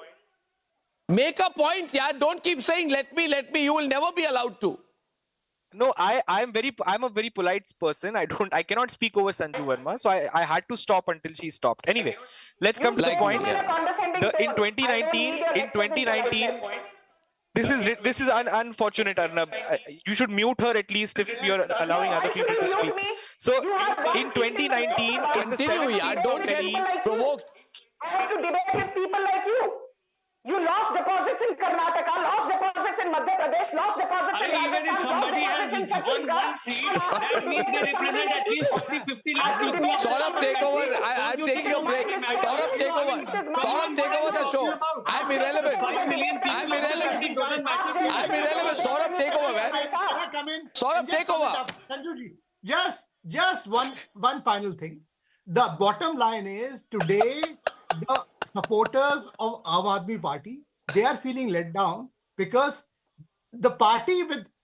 Make a point, yaar. Don't keep saying, let me. You will never be allowed to. No, I'm a very polite person. I cannot speak over Sanju Verma, so I had to stop until she stopped. Anyway, let's come to the Like point. me, yeah. In 2019, this is unfortunate, Arnab. You should mute her at least if you're allowing other people to speak. So in 2019, in the Continue, 7 yaar. seats Don't of get Delhi, provoked. I have to debate with people like you. You lost deposits in Karnataka, lost deposits in Madhya Pradesh, lost deposits in Even Rajasthan, if lost somebody deposits in has won Chhattisgarh. one seat, that means they represent at least 40-50 lakh people. Saurabh, take over. I'm taking a break. Saurabh, take over. Saurabh, take over the show. I'm irrelevant. 5 million people. I'm irrelevant. It doesn't matter. I'm irrelevant. Saurabh, take over, man. Can I come in? Saurabh, Just take sum it over. up. Sanjuji, just one final thing. The bottom line is today the supporters of Aam Aadmi Party, they are feeling let down because the party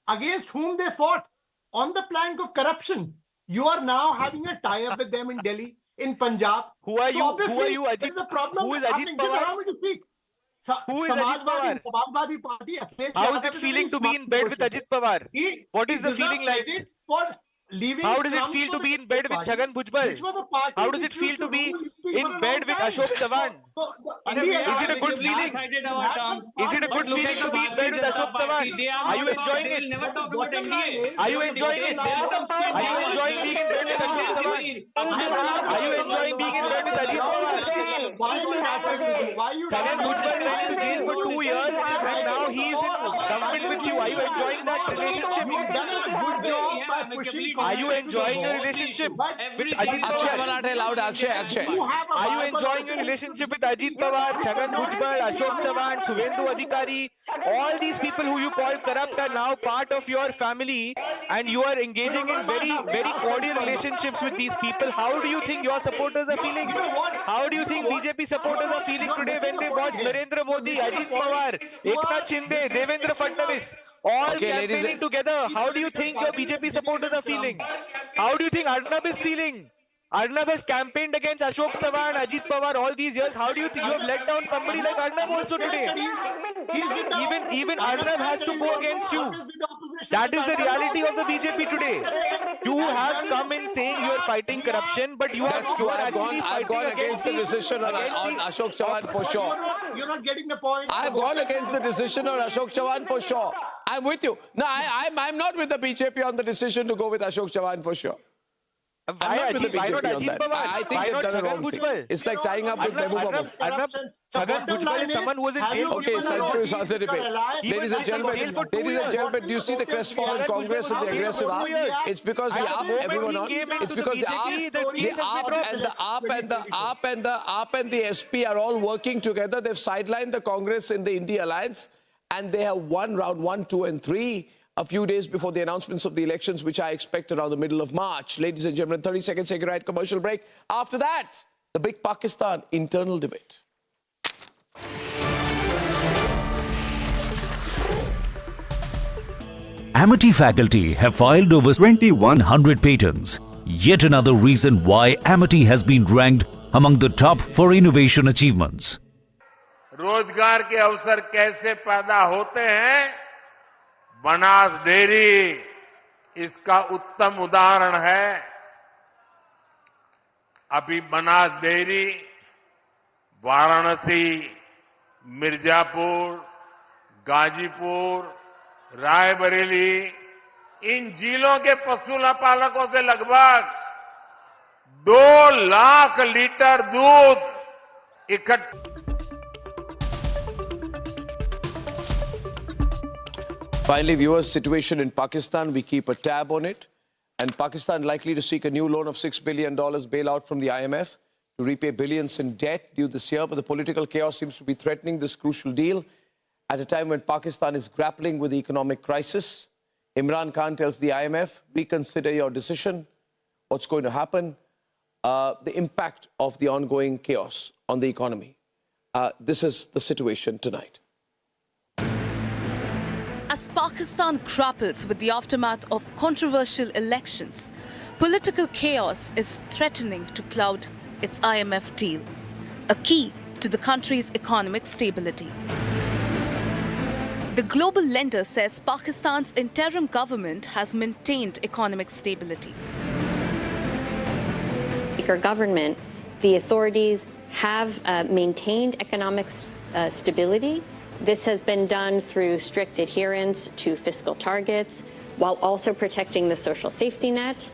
against whom they fought on the plank of corruption, you are now having a tie-up with them in Delhi, in Punjab. Who are you? Obviously, Who are you, Ajit? there is a problem Who is happening. Ajit Just Pawar? allow me to speak. Who is Ajit Pawar? Samajwadi Party. How is it feeling to be in bed with Ajit Pawar? What is the feeling like? For leaving How does it crumbs feel for to the be in bed with party, Chhagan Bhujbal? which was the party How does it which feel used to be rule UP for in a bed long with time? Ashok Chavan? Is it a good feeling? Is it a good feeling to be in bed with Ashok Chavan? Are you enjoying it? Never talk about NDA. Are you enjoying it? Are you enjoying being in bed with Ashok Chavan? Are you enjoying being in bed with Ajit Pawar? Why is it happening? Why you Chhagan Bhujbal went to jail for 2 years and now he is in government with you. Are you enjoying that relationship? You have done a good job by pushing. Are you Congress to the enjoying a wall. relationship But with Ajit Akshay Pawar? Marathi loud. Akshay. You have a Are you viable enjoying a alternative. relationship with Ajit Pawar, Chhagan Bhujbal, Ashok Chavan, Suvendu Adhikari? All these people who you call corrupt are now part of your family and you are engaging in very cordial relationships with these people. How do you think your supporters are feeling? How do you think BJP supporters are feeling today when they watch Narendra Modi, Ajit Pawar, Eknath Shinde, Devendra Fadnavis all Okay, ladies campaigning and- together? How do you think your BJP supporters are feeling? How do you think Arnab is feeling? Arnab has campaigned against Ashok Chavan, Ajit Pawar all these years. How do you think you have let down somebody like Arnab also today? Even Arnab has to go against you. That is the reality of the BJP today. You have come in saying you are fighting corruption, but you That's true. are I've actually gone fighting against the decision on Ashok Chavan for sure. You're not getting the point. I've gone against the decision on Ashok Chavan for sure. I'm with you. No, I'm not with the BJP on the decision to go with Ashok Chavan for sure. Why I'm not with the not BJP on Ajit that. Pawar? I think Why they've not done a Chhagan wrong thing. Bhujbal? It's like tying up with Mehbooba. Chhagan Bhujbal is someone who was in jail. Okay, Sanju is on the debate. He Ladies was and in jail for 2 gentlemen, years. do you see the crestfallen Congress and the aggressive AAP? It's because the AAP, everyone on, it's because the AAP and the SP are all working together. They've sidelined the Congress in the India alliance and they have won round 1, 2 and 3 a few days before the announcements of the elections, which I expect around the middle of March. Ladies and gentlemen, 30 seconds, take a right commercial break. After that, the big Pakistan internal debate. Amity faculty have filed over 2100 patents. Yet another reason why Amity has been ranked among the top for innovation achievements. रोजगार के अवसर कैसे पैदा होते हैं, Banas dairy इसका उत्तम उदाहरण है। अभी बनास डेयरी वाराणसी, मिर्जापुर, गाजीपुर, रायबरेली इन जिलों के पशु पालकों से लगभग 2 लाख लीटर दूध इकट्ठा। Finally, viewers, situation in Pakistan, we keep a tab on it. And Pakistan likely to seek a new loan of $6 billion bailout from the IMF to repay billions in debt due this year. But the political chaos seems to be threatening this crucial deal at a time when Pakistan is grappling with the economic crisis. Imran Khan tells the IMF, reconsider your decision. What's going to happen? The impact of the ongoing chaos on the economy. This is the situation tonight. As Pakistan grapples with the aftermath of controversial elections, political chaos is threatening to cloud its IMF deal, a key to the country's economic stability. The global lender says Pakistan's interim government has maintained economic stability. Government, the authorities have maintained economic stability. This has been done through strict adherence to fiscal targets while also protecting the social safety net.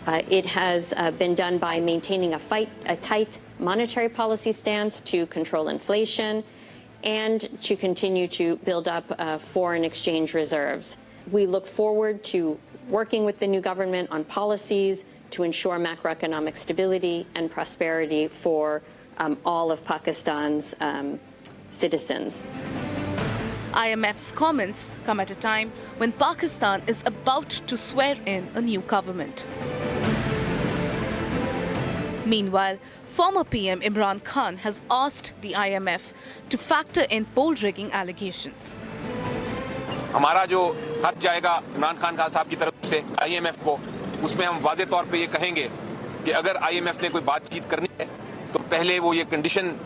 It has been done by maintaining a tight monetary policy stance to control inflation and to continue to build up foreign exchange reserves. We look forward to working with the new government on policies to ensure macroeconomic stability and prosperity for all of Pakistan's citizens. IMF's comments come at a time when Pakistan is about to swear in a new government. Meanwhile, former PM Imran Khan has asked the IMF to factor in poll rigging allegations. हमारा जो खत जाएगा इमरान खान साहब की तरफ से IMF को, उसमें हम वाज़े तौर पे ये कहेंगे कि अगर IMF ने कोई बातचीत करनी है तो पहले वो ये कंडीशन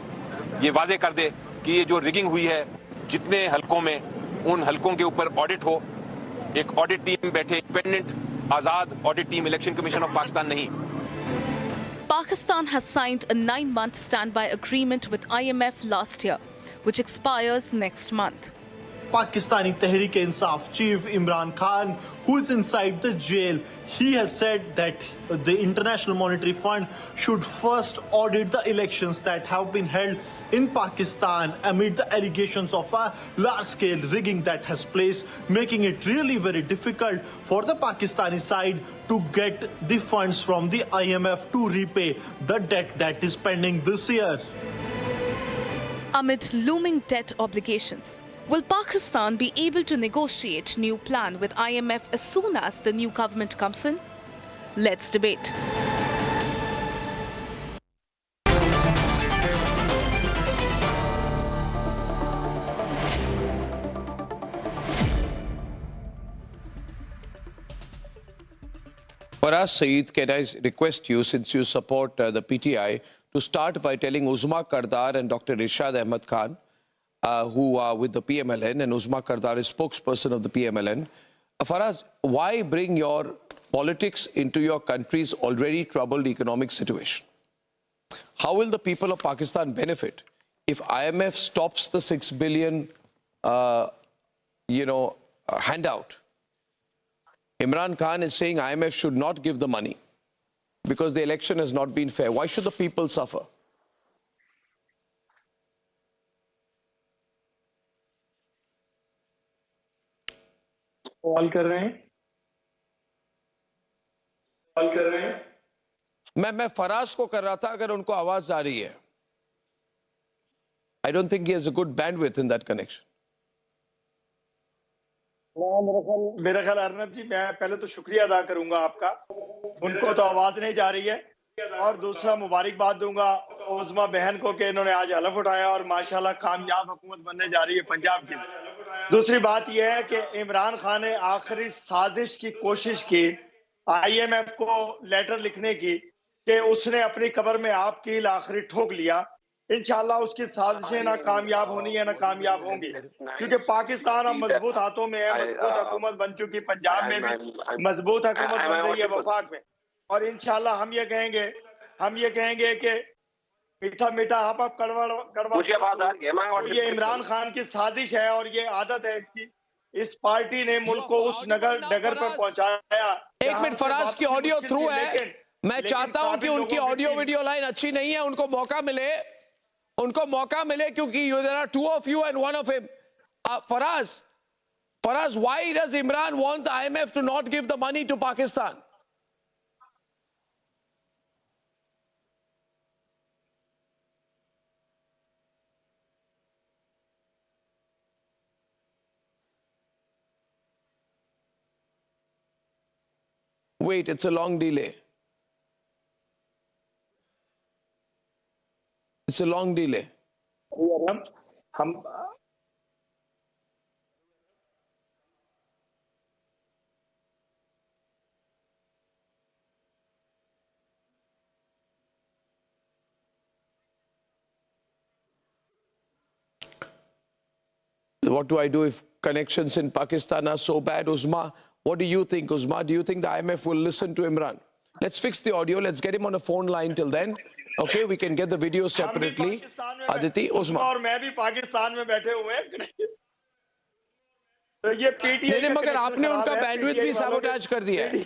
ये वाज़े कर दे कि ये जो रिगिंग हुई है जितने हलकों में, उन हलकों के ऊपर ऑडिट हो, एक ऑडिट टीम बैठे, independent Azad audit team, election commission of Pakistan नहीं। Pakistan has signed a 9-month standby agreement with IMF last year, which expires next month. Pakistani Tehreek-e-Insaf chief Imran Khan, who is inside the jail, he has said that the International Monetary Fund should first audit the elections that have been held in Pakistan amid the allegations of a large-scale rigging that has placed, making it really very difficult for the Pakistani side to get the funds from the IMF to repay the debt that is pending this year. Amid looming debt obligations, will Pakistan be able to negotiate new plan with IMF as soon as the new government comes in? Let's debate. Faraz Saeed, can I request you, since you support the PTI, to start by telling Uzma Kardar and Dr. Irshad Ahmed Khan, who are with the PMLN, and Uzma Kardar is spokesperson of the PMLN. Faraz, why bring your politics into your country's already troubled economic situation? How will the people of Pakistan benefit if IMF stops the 6 billion, handout? Imran Khan is saying IMF should not give the money because the election has not been fair. Why should the people suffer? सवाल कर रहे हैं मैं फराज को कर रहा था, अगर उनको आवाज आ रही है. I don't think he has a good bandwidth in that connection. मेरा ख्याल अर्नब जी, मैं पहले तो शुक्रिया अदा करूंगा आपका, उनको तो आवाज नहीं जा रही है, और दूसरा मुबारकबाद दूंगा उज़मा बहन को कि इन्होंने आज हलफ उठाया और माशाल्लाह कामयाब हुकूमत बनने जा रही है पंजाब की. दूसरी बात यह है कि इमरान खान ने आखिरी साजिश की कोशिश की IMF को लेटर लिखने की कि उसने अपनी कब्र में आप कील आखिरी ठोक लिया। इंशाल्लाह उसकी साजिशें ना कामयाब होनी है ना कामयाब होंगी, क्योंकि पाकिस्तान अब मजबूत हाथों में है, मजबूत हुकूमत बन चुकी, पंजाब में भी मजबूत हुकूमत बन रही है, वफाक में। और इंशाल्लाह हम ये कहेंगे कि मीठा मीठा आप कड़वा कड़वा। तो ये इमरान खान की साजिश है और ये आदत है इसकी। इस पार्टी ने मुल्क को उस डगर पर पहुंचाया। एक मिनट, फराज की ऑडियो थ्रू है। मैं चाहता हूं कि उनकी ऑडियो वीडियो लाइन अच्छी नहीं है, उनको मौका मिले क्योंकि there are two of you and one of him. Faraz, why does Imran want the IMF to not give the money to Pakistan? Wait, it's a long delay. It's a long delay. What do I do if connections in Pakistan are so bad? Uzma, what do you think, Uzma? Do you think the IMF will listen to Imran? Let's fix the audio. Let's get him on a phone line till then. Okay, we can get the video separately. Aditi, Uzma. और मैं भी पाकिस्तान में बैठे हुए हैं। तो ये PTI नहीं, मगर आपने उनका बैंडविड्थ भी सबोटाज कर दिया है।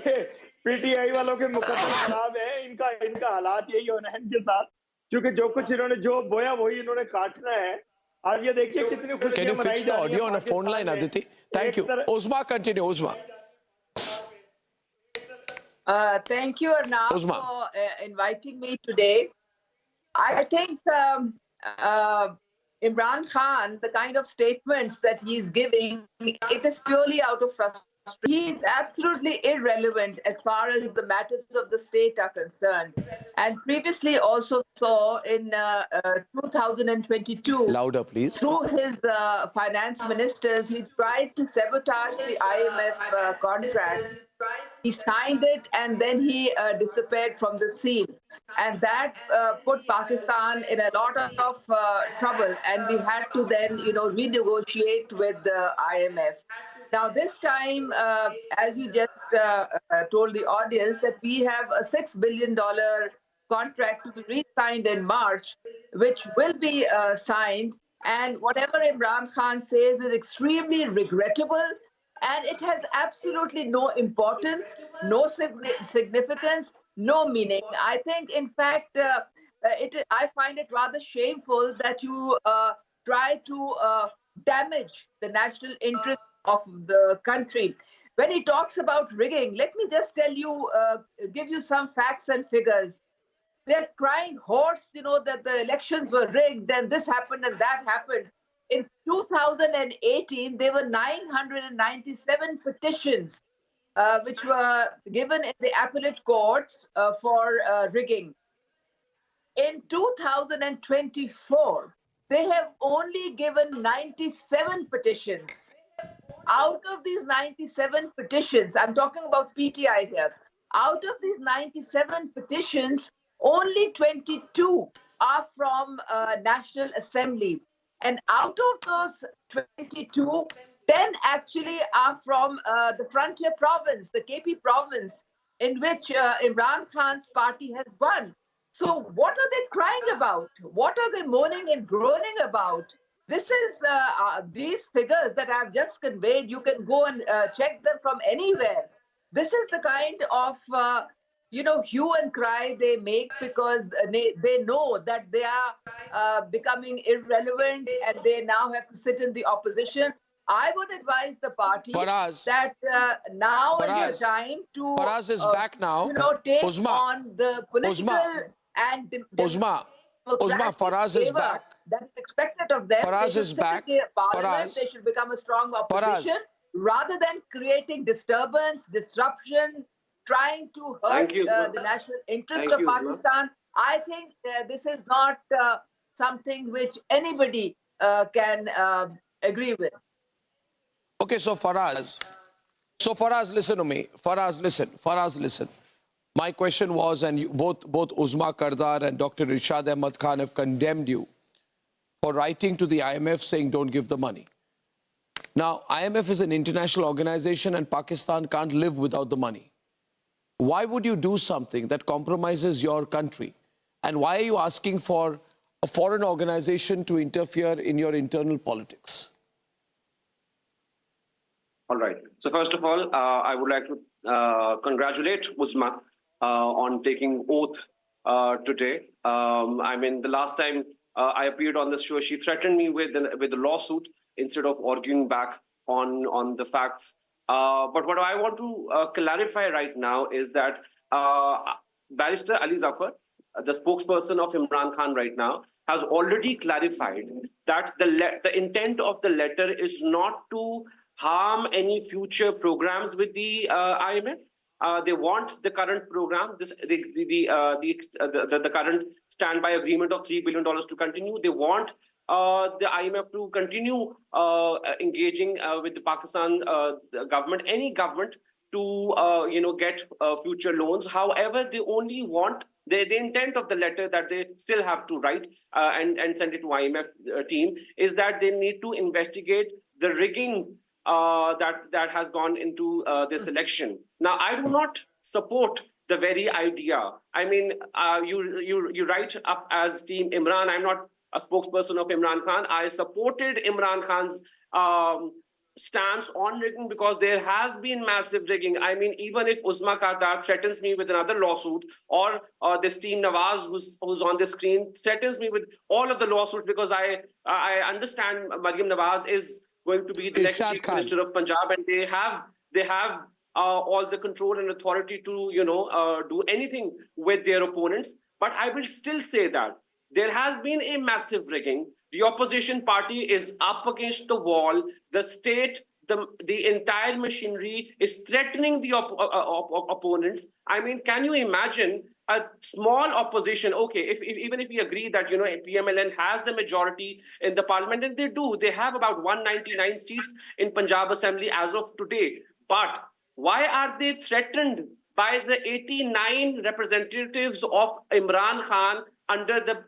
PTI वालों के मुकद्दर खराब है। इनका हालात यही होना है इनके साथ, क्योंकि जो कुछ इन्होंने जो बोया वही इन्होंने काटना है। अब ये देखिए कितनी खुशियां Can you fix the audio on a phone line, Aditi? Thank you. Uzma, continue, Uzma. Thank you, Arnab, for inviting me today. I think Imran Khan, the kind of statements that he's giving, it is purely out of frustration. He is absolutely irrelevant as far as the matters of the state are concerned. And previously also saw in 2022, louder please, through his finance ministers, he tried to sabotage the IMF contract. He signed it and then he disappeared from the scene. And that put Pakistan in a lot of trouble. And we had to then, renegotiate with the IMF. Now, this time, as you just told the audience, that we have a $6 billion contract to be re-signed in March, which will be signed. And whatever Imran Khan says is extremely regrettable. And it has absolutely no importance, no significance, no meaning. I think, in fact, I find it rather shameful that you try to damage the national interest of the country. When he talks about rigging, let me just tell you, give you some facts and figures. They're crying hoarse, that the elections were rigged and this happened and that happened. In 2018, there were 997 petitions which were given in the appellate courts for rigging. In 2024, they have only given 97 petitions. Out of these 97 petitions, I'm talking about PTI here, out of these 97 petitions, only 22 are from National Assembly. And out of those 22, 10 actually are from the frontier province, the KP province, in which Imran Khan's party has won. So what are they crying about? What are they moaning and groaning about? This is these figures that I've just conveyed. You can go and check them from anywhere. This is the kind of hue and cry they make because they know that they are becoming irrelevant and they now have to sit in the opposition. I would advise the party that now is the time to Faraz is back now. Take Uzma, on the political and Uzma, Faraz is back. That's expected of them. Faraz is back. Parliament, they should become a strong opposition rather than creating disturbance, disruption, trying to hurt the national interest of Pakistan. I think this is not something which anybody can agree with. Okay, so Faraz, listen to me. Faraz, listen. My question was, and both Uzma Kardar and Dr. Irshad Ahmad Khan have condemned you for writing to the IMF saying don't give the money. Now, IMF is an international organization and Pakistan can't live without the money. Why would you do something that compromises your country? And why are you asking for a foreign organization to interfere in your internal politics? All right. So first of all, I would like to congratulate Uzma on taking oath today. I mean, the last time I appeared on this show, she threatened me with a lawsuit instead of arguing back on the facts. But what I want to clarify right now is that Barrister Ali Zafar, the spokesperson of Imran Khan right now, has already clarified that the intent of the letter is not to harm any future programs with the IMF. They want the current program, the current standby agreement of $3 billion to continue. They want the IMF to continue engaging with the Pakistan government, any government, to get future loans. However, they only want the intent of the letter that they still have to write and send it to IMF team is that they need to investigate the rigging that has gone into this election. Now, I do not support the very idea. I mean, you write up as Team Imran. I'm not a spokesperson of Imran Khan. I supported Imran Khan's stance on rigging because there has been massive rigging. I mean, even if Uzma Kardar threatens me with another lawsuit, or this Team Nawaz who's on the screen threatens me with all of the lawsuits, because I understand Maryam Nawaz is going to be the next Chief Minister of Punjab, and they have all the control and authority to do anything with their opponents. But I will still say that there has been a massive rigging. The opposition party is up against the wall. The state, the entire machinery is threatening the opponents. I mean, can you imagine a small opposition? Okay, even if we agree that PMLN has the majority in the parliament, and they have about 199 seats in Punjab Assembly as of today. But why are they threatened by the 89 representatives of Imran Khan under the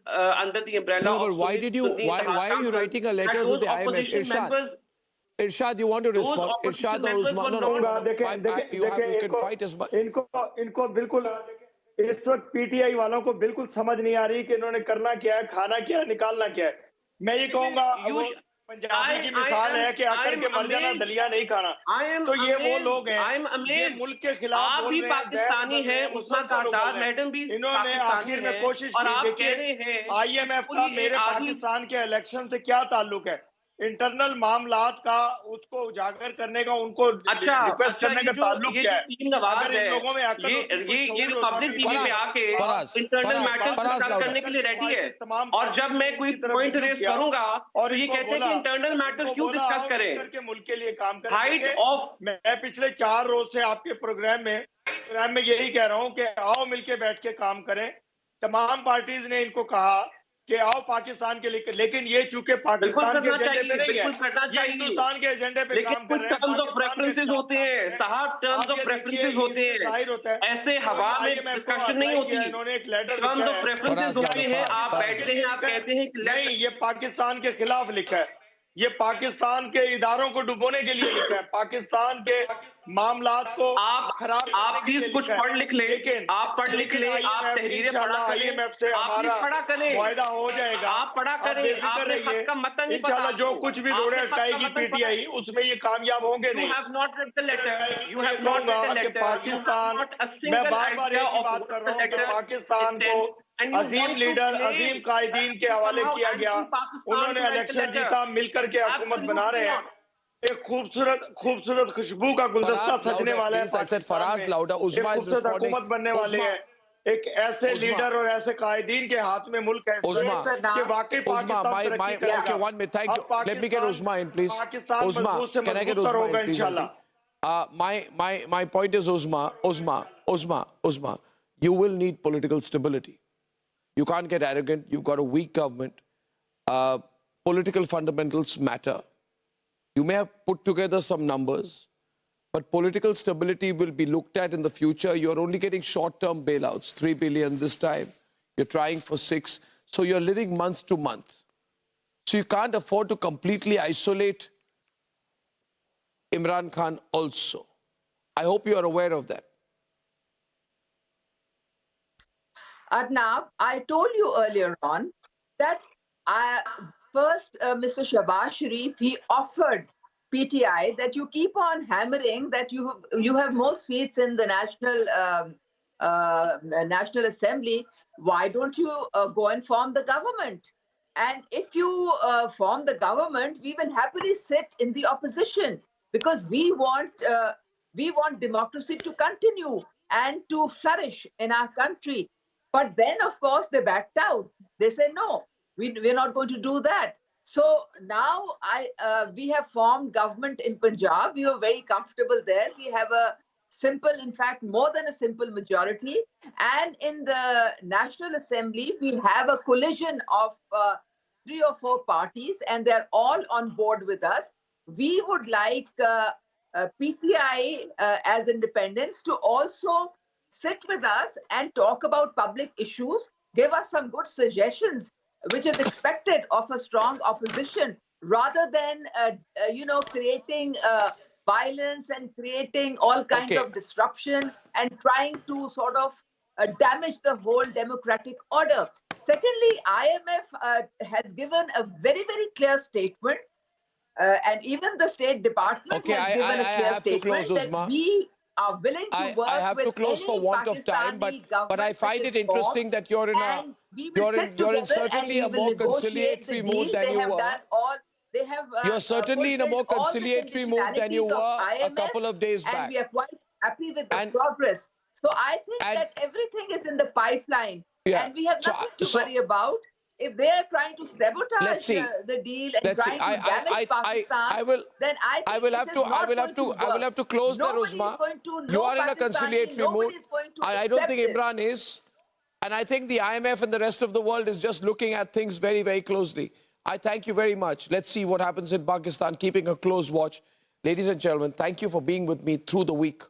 umbrella? No, but why are you writing a letter to the IMF? Irshad, you want to respond? Irshad or Usman? No. You can fight as much. इनको बिल्कुल इस वक्त PTI वालों को बिल्कुल समझ नहीं आ रही कि इन्होंने करना क्या है, खाना क्या है, निकालना क्या है. मैं ये कहूंगा, पंजाबी की मिसाल है कि आकड़ के मर जाना, दलिया नहीं खाना. तो ये वो लोग हैं ये मुल्क के खिलाफ बोल रहे हैं. पाकिस्तानी है, उस्मा कardar मैडम भी इन्होंने आखिर में कोशिश की. देखिए, आईएमएफ का मेरे पाकिस्तान के इलेक्शन से क्या ताल्लुक है? इंटरनल मामलात का उसको उजागर करने का उनको रिक्वेस्ट करने का ताल्लुक क्या है? अगर इन लोगों में ये पब्लिक टीवी पे आके इंटरनल मैटर्स डिस्कस करने के लिए रेडी है, और जब मैं कोई पॉइंट रेज करूंगा और ये कहते हैं कि इंटरनल मैटर्स क्यों डिस्कस करें? करके मुल्क के लिए काम करें. हाइट ऑफ मैं पिछले 4 रोज से आपके प्रोग्राम में यही कह रहा हूं कि आओ मिलके बैठ के काम करें. तमाम पार्टीज ने इनको कहा कि आओ पाकिस्तान के लिए, लेकिन ये चूंकि पाकिस्तान के एजेंडे पे नहीं है, ये हिंदुस्तान के एजेंडे पे काम कर रहे हैं. टर्म्स ऑफ रेफरेंसेस होते हैं साहब, टर्म्स ऑफ रेफरेंसेस होते हैं. ऐसे हवा में डिस्कशन नहीं होती. इन्होंने एक लेटर टर्म्स ऑफ रेफरेंसेस होते हैं. आप बैठते हैं, आप कहते हैं कि नहीं, ये पाकिस्तान के खिलाफ लिखा है. ये पाकिस्तान के इदारों को डुबोने के लिए लिखा है. पाकिस्तान के मामलात को खराब. आप प्लीज कुछ पढ़ लिख ले, आप पढ़ लिख ले, आप तहरीरें पढ़ा करें, IMF से हमारा फायदा हो जाएगा. आप पढ़ा करें, आपने खत का मतलब नहीं पता. इंशाल्लाह जो कुछ भी रोड़े अटकाएगी पीटीआई, उसमें ये कामयाब होंगे नहीं. You have not read the letter. You have not read the letter. Pakistan, मैं बार-बार एक बात कर रहा हूँ कि पाकिस्तान को अजीम लीडर, अजीम कायदीन के हवाले किया गया. उन्होंने इलेक्शन जीता, मिलकर के हुकूमत बना रहे हैं. एक खूबसूरत खुशबू का गुलदस्ता सजने वाला है. खूबसूरत हुकूमत बनने वाले हैं. एक ऐसे लीडर और ऐसे कायदीन के हाथ में मुल्क है कि वाकई पाकिस्तान तरक्की करेगा. Okay, 1 minute. Thank you. Let me get Uzma in, please. Uzma, can I get Uzma in, please? My point is, Uzma, you will need political stability. You can't get arrogant. You've got a weak government. Political fundamentals matter. You may have put together some numbers, but political stability will be looked at in the future. You're only getting short-term bailouts, 3 billion this time. You're trying for 6. So you're living month to month. So you can't afford to completely isolate Imran Khan also. I hope you are aware of that. Arnab, I told you earlier on that first Mr. Shahbaz Sharif, he offered PTI that you keep on hammering that you have more seats in the National Assembly. Why don't you go and form the government? And if you form the government, we will happily sit in the opposition because we want democracy to continue and to flourish in our country. But then, of course, they backed out. They said, no, we're not going to do that. So now we have formed government in Punjab. We are very comfortable there. We have a simple, in fact, more than a simple majority. And in the National Assembly, we have a coalition of 3 or 4 parties, and they're all on board with us. We would like PTI as independents to also sit with us and talk about public issues, give us some good suggestions, which is expected of a strong opposition, rather than, creating violence and creating all kinds of disruption and trying to sort of damage the whole democratic order. Secondly, IMF has given a very, very clear statement, and even the State Department has given a clear statement that we are willing to work I have with to close for want of time, but I find it interesting that you're in certainly a more conciliatory mood than you were. You're certainly in a more conciliatory mood than you were a couple of days back. And we are quite happy with the progress. So I think that everything is in the pipeline, and we have nothing to worry about. If they are trying to sabotage the deal and trying to damage Pakistan, then I will have to close there, Uzma. You are in a conciliatory mood. I don't think Imran is. And I think the IMF and the rest of the world is just looking at things very, very closely. I thank you very much. Let's see what happens in Pakistan, keeping a close watch. Ladies and gentlemen, thank you for being with me through the week.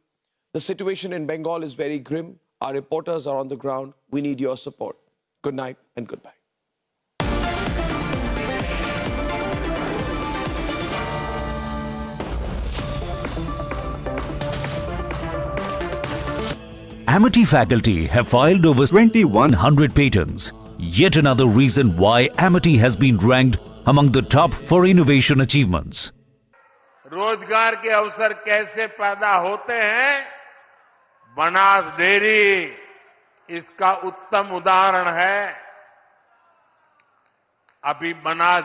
The situation in Bengal is very grim. Our reporters are on the ground. We need your support. Good night and goodbye. Amity faculty have filed over 2,100 patents. Yet another reason why Amity has been ranked among the top for innovation achievements. रोजगार के अवसर कैसे पैदा होते हैं, Banas dairy इसका उत्तम उदाहरण है। अभी बनास